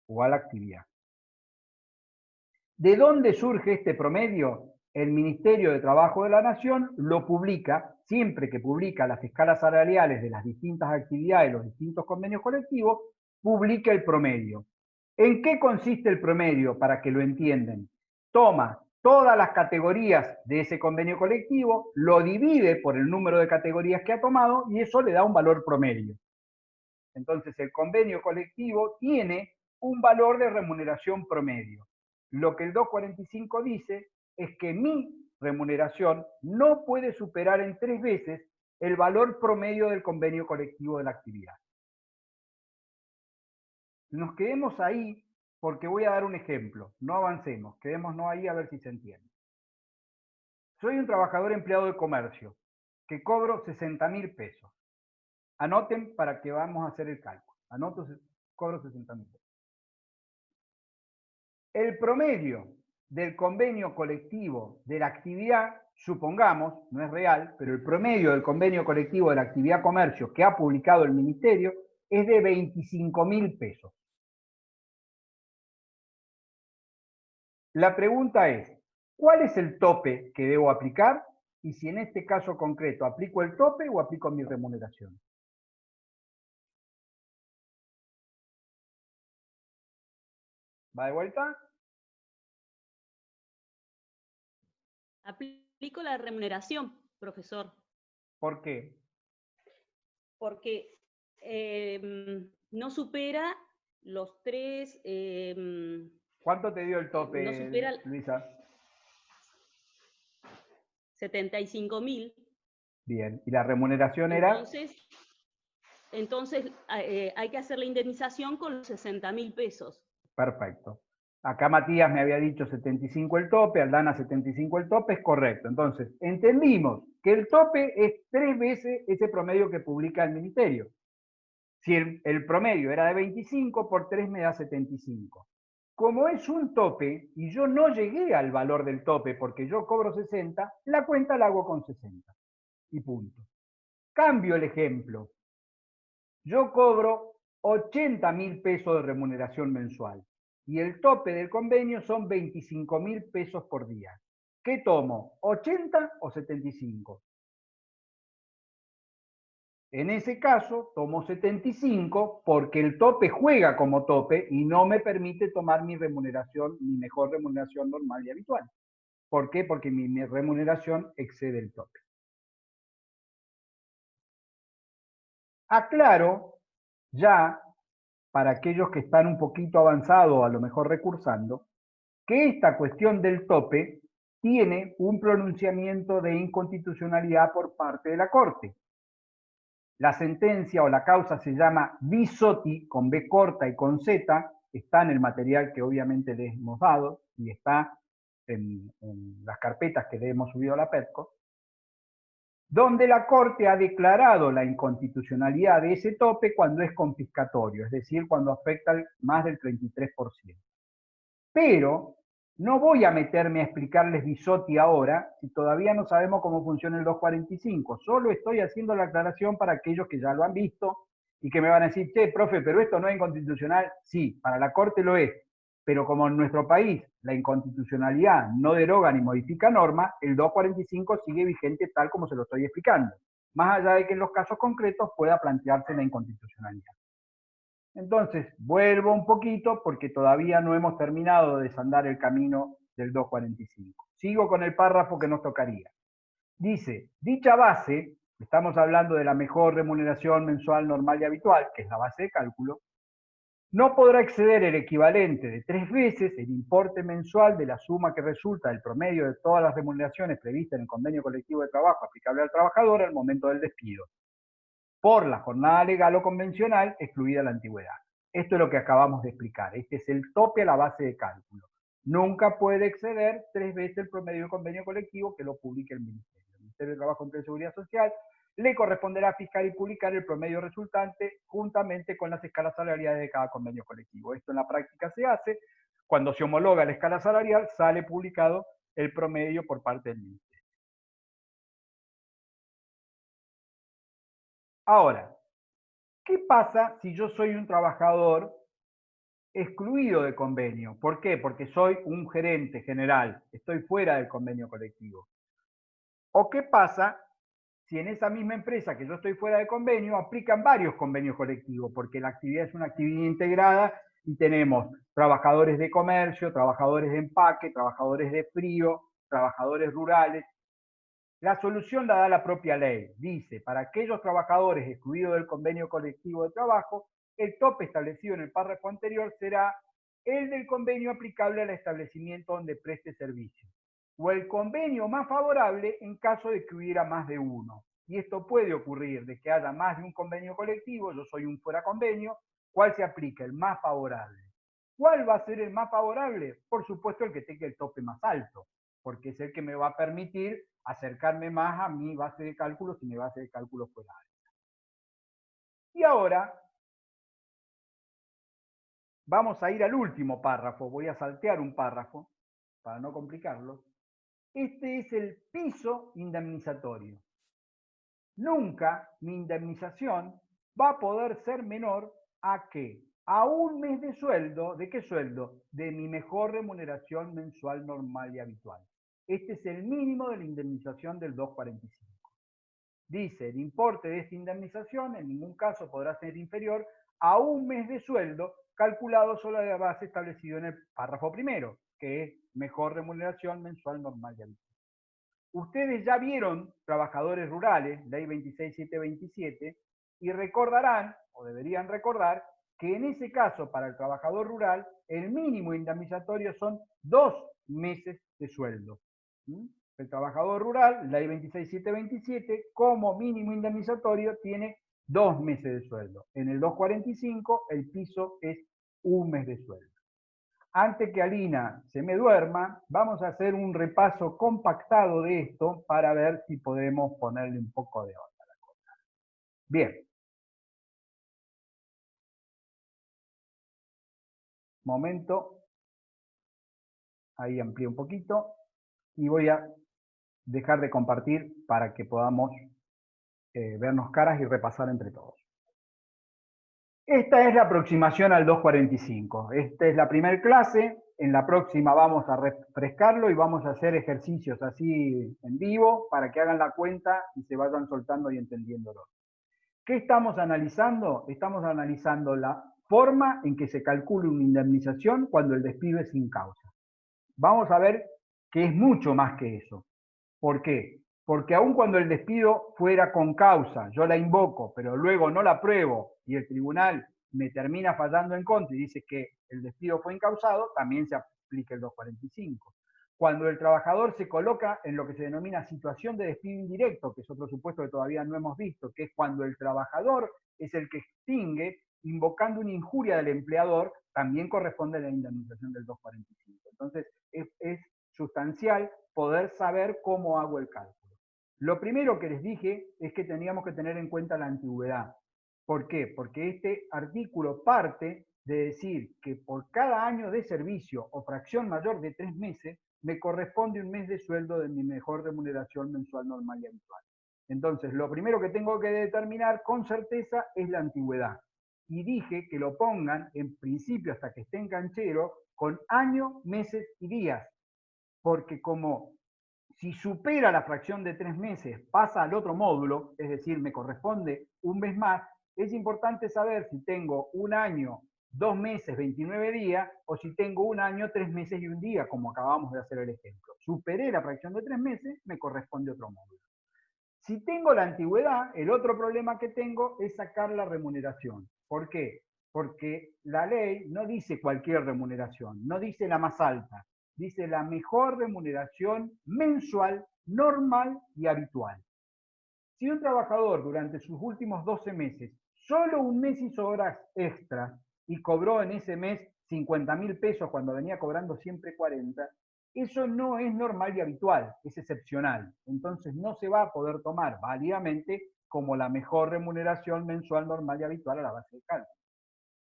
o a la actividad. ¿De dónde surge este promedio? El Ministerio de Trabajo de la Nación lo publica, siempre que publica las escalas salariales de las distintas actividades, los distintos convenios colectivos, publica el promedio. ¿En qué consiste el promedio? Para que lo entiendan. Toma todas las categorías de ese convenio colectivo, lo divide por el número de categorías que ha tomado y eso le da un valor promedio. Entonces el convenio colectivo tiene un valor de remuneración promedio. Lo que el 245 dice es que mi remuneración no puede superar en 3 veces el valor promedio del convenio colectivo de la actividad. Nos quedemos ahí porque voy a dar un ejemplo. No avancemos, quedémonos ahí a ver si se entiende. Soy un trabajador empleado de comercio que cobro 60.000 pesos. Anoten para que vamos a hacer el cálculo. Anoto, cobro 60.000 pesos. El promedio del convenio colectivo de la actividad, supongamos, no es real, pero el promedio del convenio colectivo de la actividad comercio que ha publicado el Ministerio es de 25.000 pesos. La pregunta es, ¿cuál es el tope que debo aplicar? Y si en este caso concreto aplico el tope o aplico mi remuneración. ¿Va de vuelta? Aplico la remuneración, profesor. ¿Por qué? Porque no supera los 3... ¿Cuánto te dio el tope, no supera Luisa? 75.000. Bien, ¿y la remuneración era? Entonces hay que hacer la indemnización con los 60.000 pesos. Perfecto. Acá Matías me había dicho 75 el tope, Aldana 75 el tope, es correcto. Entonces, entendimos que el tope es 3 veces ese promedio que publica el Ministerio. Si el promedio era de 25, por 3 me da 75. Como es un tope y yo no llegué al valor del tope porque yo cobro 60, la cuenta la hago con 60. Y punto. Cambio el ejemplo. Yo cobro 80.000 pesos de remuneración mensual y el tope del convenio son 25.000 pesos por día. ¿Qué tomo? ¿80 o 75? En ese caso, tomo 75 porque el tope juega como tope y no me permite tomar mi remuneración, mi mejor remuneración normal y habitual. ¿Por qué? Porque mi remuneración excede el tope. Aclaro ya, para aquellos que están un poquito avanzados, a lo mejor recursando, que esta cuestión del tope tiene un pronunciamiento de inconstitucionalidad por parte de la Corte. La sentencia o la causa se llama Bisotti, con B corta y con Z, está en el material que obviamente les hemos dado y está en las carpetas que le hemos subido a la PETCO, donde la Corte ha declarado la inconstitucionalidad de ese tope cuando es confiscatorio, es decir, cuando afecta más del 33%. Pero no voy a meterme a explicarles Bisotti ahora, si todavía no sabemos cómo funciona el 245. Solo estoy haciendo la aclaración para aquellos que ya lo han visto y que me van a decir, che, profe, pero esto no es inconstitucional. Sí, para la Corte lo es. Pero como en nuestro país la inconstitucionalidad no deroga ni modifica norma, el 245 sigue vigente tal como se lo estoy explicando. Más allá de que en los casos concretos pueda plantearse la inconstitucionalidad. Entonces, vuelvo un poquito porque todavía no hemos terminado de desandar el camino del 245. Sigo con el párrafo que nos tocaría. Dice, dicha base, estamos hablando de la mejor remuneración mensual normal y habitual, que es la base de cálculo, no podrá exceder el equivalente de 3 veces el importe mensual de la suma que resulta del promedio de todas las remuneraciones previstas en el convenio colectivo de trabajo aplicable al trabajador al momento del despido, por la jornada legal o convencional, excluida la antigüedad. Esto es lo que acabamos de explicar. Este es el tope a la base de cálculo. Nunca puede exceder 3 veces el promedio del convenio colectivo que lo publique el Ministerio. El Ministerio de Trabajo, Empleo y Seguridad Social le corresponderá fiscar y publicar el promedio resultante juntamente con las escalas salariales de cada convenio colectivo. Esto en la práctica se hace. Cuando se homologa la escala salarial, sale publicado el promedio por parte del Ministerio. Ahora, ¿qué pasa si yo soy un trabajador excluido de convenio? ¿Por qué? Porque soy un gerente general, estoy fuera del convenio colectivo. ¿O qué pasa si en esa misma empresa que yo estoy fuera de convenio aplican varios convenios colectivos? Porque la actividad es una actividad integrada y tenemos trabajadores de comercio, trabajadores de empaque, trabajadores de frío, trabajadores rurales. La solución la da la propia ley. Dice, para aquellos trabajadores excluidos del convenio colectivo de trabajo, el tope establecido en el párrafo anterior será el del convenio aplicable al establecimiento donde preste servicio, o el convenio más favorable en caso de que hubiera más de uno. Y esto puede ocurrir de que haya más de un convenio colectivo, yo soy un fuera convenio, ¿cuál se aplica? El más favorable. ¿Cuál va a ser el más favorable? Por supuesto el que tenga el tope más alto, porque es el que me va a permitir acercarme más a mi base de cálculo si mi base de cálculo fuera alta. Y ahora vamos a ir al último párrafo, voy a saltear un párrafo para no complicarlo. Este es el piso indemnizatorio. Nunca mi indemnización va a poder ser menor a ¿qué? A un mes de sueldo. ¿De qué sueldo? De mi mejor remuneración mensual normal y habitual. Este es el mínimo de la indemnización del 245. Dice, el importe de esta indemnización en ningún caso podrá ser inferior a un mes de sueldo calculado sobre la base establecido en el párrafo primero, que es mejor remuneración mensual normal y habitual. Ustedes ya vieron trabajadores rurales, ley 26727, y recordarán, o deberían recordar, que en ese caso para el trabajador rural el mínimo indemnizatorio son 2 meses de sueldo. El trabajador rural, ley 26727, como mínimo indemnizatorio tiene 2 meses de sueldo. En el 245 el piso es 1 mes de sueldo. Antes que Alina se me duerma, vamos a hacer un repaso compactado de esto para ver si podemos ponerle un poco de onda a la cosa. Bien. Momento. Ahí amplío un poquito. Y voy a dejar de compartir para que podamos vernos caras y repasar entre todos. Esta es la aproximación al 245. Esta es la primera clase. En la próxima vamos a refrescarlo y vamos a hacer ejercicios así en vivo para que hagan la cuenta y se vayan soltando y entendiéndolo. ¿Qué estamos analizando? Estamos analizando la forma en que se calcula una indemnización cuando el despido es sin causa. Vamos a ver que es mucho más que eso. ¿Por qué? Porque aun cuando el despido fuera con causa, yo la invoco, pero luego no la apruebo y el tribunal me termina fallando en contra y dice que el despido fue incausado, también se aplica el 245. Cuando el trabajador se coloca en lo que se denomina situación de despido indirecto, que es otro supuesto que todavía no hemos visto, que es cuando el trabajador es el que extingue, invocando una injuria del empleador, también corresponde la indemnización del 245. Entonces, es sustancial poder saber cómo hago el cálculo. Lo primero que les dije es que teníamos que tener en cuenta la antigüedad. ¿Por qué? Porque este artículo parte de decir que por cada año de servicio o fracción mayor de 3 meses, me corresponde un mes de sueldo de mi mejor remuneración mensual normal y habitual. Entonces, lo primero que tengo que determinar con certeza es la antigüedad. Y dije que lo pongan en principio hasta que esté en canchero con año, meses y días. Porque como si supera la fracción de 3 meses, pasa al otro módulo, es decir, me corresponde un mes más, es importante saber si tengo un año, 2 meses, 29 días, o si tengo un año, 3 meses y un día, como acabamos de hacer el ejemplo. Superé la fracción de 3 meses, me corresponde otro módulo. Si tengo la antigüedad, el otro problema que tengo es sacar la remuneración. ¿Por qué? Porque la ley no dice cualquier remuneración, no dice la más alta, dice la mejor remuneración mensual, normal y habitual. Si un trabajador durante sus últimos 12 meses, solo un mes hizo horas extras y cobró en ese mes 50.000 pesos cuando venía cobrando siempre 40, eso no es normal y habitual, es excepcional. Entonces no se va a poder tomar válidamente como la mejor remuneración mensual, normal y habitual a la base de cálculo.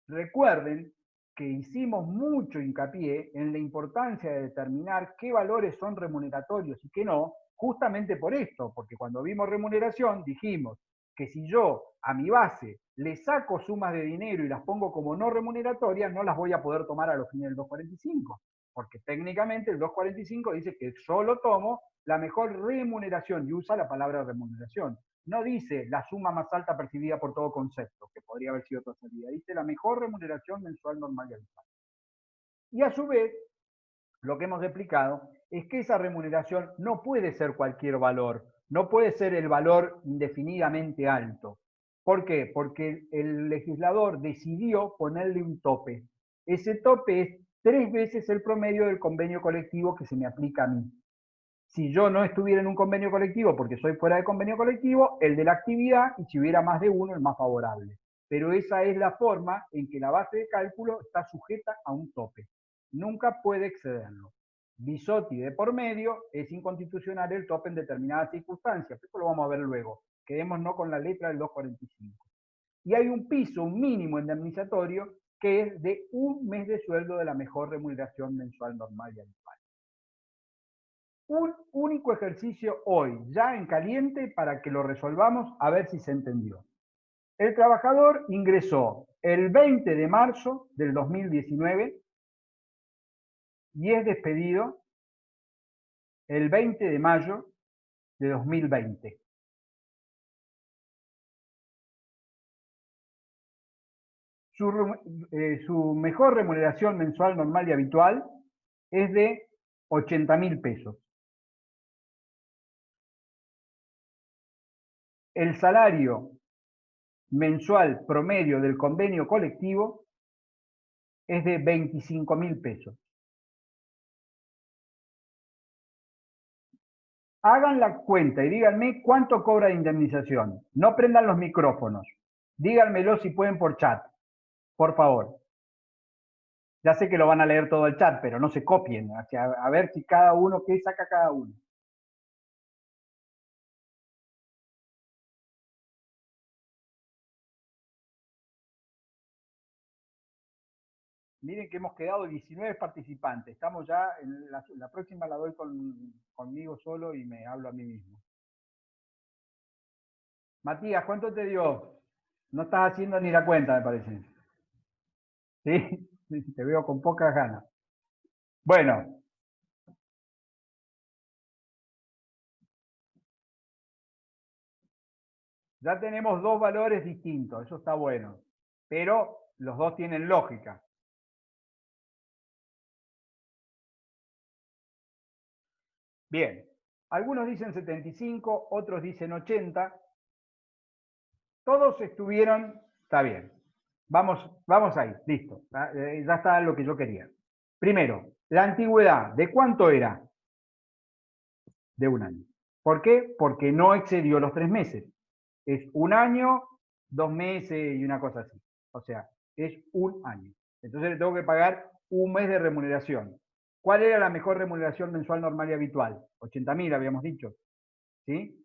Recuerden que hicimos mucho hincapié en la importancia de determinar qué valores son remuneratorios y qué no, justamente por esto, porque cuando vimos remuneración dijimos que si yo a mi base le saco sumas de dinero y las pongo como no remuneratorias, no las voy a poder tomar a los fines del 245, porque técnicamente el 245 dice que solo tomo la mejor remuneración y usa la palabra remuneración. No dice la suma más alta percibida por todo concepto, que podría haber sido otra salida. Dice la mejor remuneración mensual normal y habitual. Y a su vez, lo que hemos explicado es que esa remuneración no puede ser cualquier valor, no puede ser el valor indefinidamente alto. ¿Por qué? Porque el legislador decidió ponerle un tope. Ese tope es 3 veces el promedio del convenio colectivo que se me aplica a mí. Si yo no estuviera en un convenio colectivo porque soy fuera de convenio colectivo, el de la actividad, y si hubiera más de uno, el más favorable. Pero esa es la forma en que la base de cálculo está sujeta a un tope. Nunca puede excederlo. Bisotti de por medio es inconstitucional el tope en determinadas circunstancias. Esto lo vamos a ver luego. Quedémonos con la letra del 245. Y hay un piso, un mínimo indemnizatorio, que es de un mes de sueldo de la mejor remuneración mensual normal y habitual. Un único ejercicio hoy, ya en caliente, para que lo resolvamos, a ver si se entendió. El trabajador ingresó el 20 de marzo del 2019 y es despedido el 20 de mayo de 2020. Su mejor remuneración mensual normal y habitual es de 80.000 pesos. El salario mensual promedio del convenio colectivo es de 25.000 pesos. Hagan la cuenta y díganme cuánto cobra de indemnización. No prendan los micrófonos. Díganmelo si pueden por chat, por favor. Ya sé que lo van a leer todo el chat, pero no se copien. A ver si cada uno, qué saca cada uno. Miren que hemos quedado 19 participantes. Estamos ya, en la próxima la doy conmigo solo y me hablo a mí mismo. Matías, ¿cuánto te dio? No estás haciendo ni la cuenta, me parece. ¿Sí? Te veo con pocas ganas. Bueno. Ya tenemos dos valores distintos, eso está bueno. Pero los dos tienen lógica. Bien. Algunos dicen 75, otros dicen 80. Todos estuvieron, está bien. Vamos ahí, listo. Ya está lo que yo quería. Primero, la antigüedad, ¿de cuánto era? De 1 año. ¿Por qué? Porque no excedió los 3 meses. Es 1 año, 2 meses y una cosa así. O sea, es 1 año. Entonces le tengo que pagar 1 mes de remuneración. ¿Cuál era la mejor remuneración mensual normal y habitual? 80.000 habíamos dicho. ¿Sí?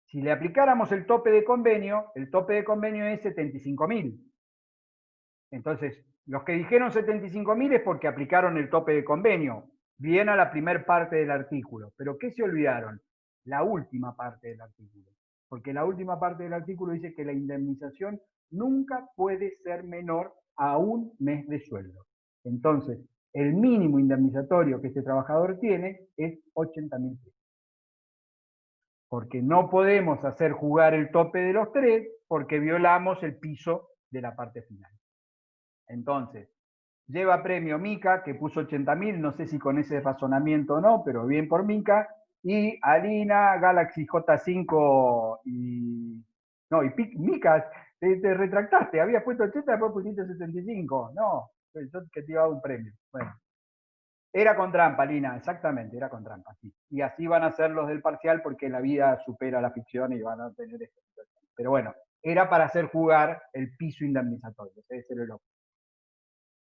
Si le aplicáramos el tope de convenio es 75.000. Entonces, los que dijeron 75.000 es porque aplicaron el tope de convenio, bien a la primera parte del artículo. ¿Pero qué se olvidaron? La última parte del artículo. Porque la última parte del artículo dice que la indemnización nunca puede ser menor a 1 mes de sueldo. Entonces, el mínimo indemnizatorio que este trabajador tiene es 80.000 pesos. Porque no podemos hacer jugar el tope de los 3 porque violamos el piso de la parte final. Entonces, lleva premio Mica, que puso 80.000, no sé si con ese razonamiento o no, pero bien por Mica, y Alina, Galaxy J5 y... No, y Mica, te retractaste, habías puesto 80, después pusiste 75. No, yo que te iba a dar un premio. Bueno. Era con trampa, Lina, exactamente, era con trampa, sí. Y así van a ser los del parcial porque la vida supera la ficción y van a tener esta situación. Pero bueno, era para hacer jugar el piso indemnizatorio, ese era el objetivo.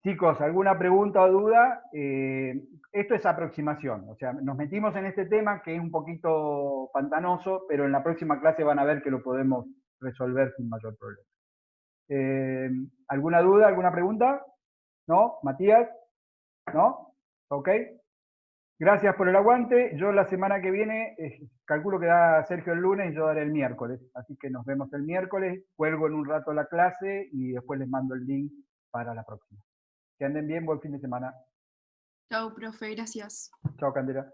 Chicos, ¿alguna pregunta o duda? Esto es aproximación, o sea, nos metimos en este tema que es un poquito pantanoso, pero en la próxima clase van a ver que lo podemos resolver sin mayor problema. ¿Alguna duda, alguna pregunta? ¿No? ¿Matías? ¿No? ¿Ok? Gracias por el aguante. Yo la semana que viene, calculo que da Sergio el lunes y yo daré el miércoles. Así que nos vemos el miércoles. Cuelgo en un rato la clase y después les mando el link para la próxima. Que anden bien, buen fin de semana. Chao, profe, gracias. Chao, Candela.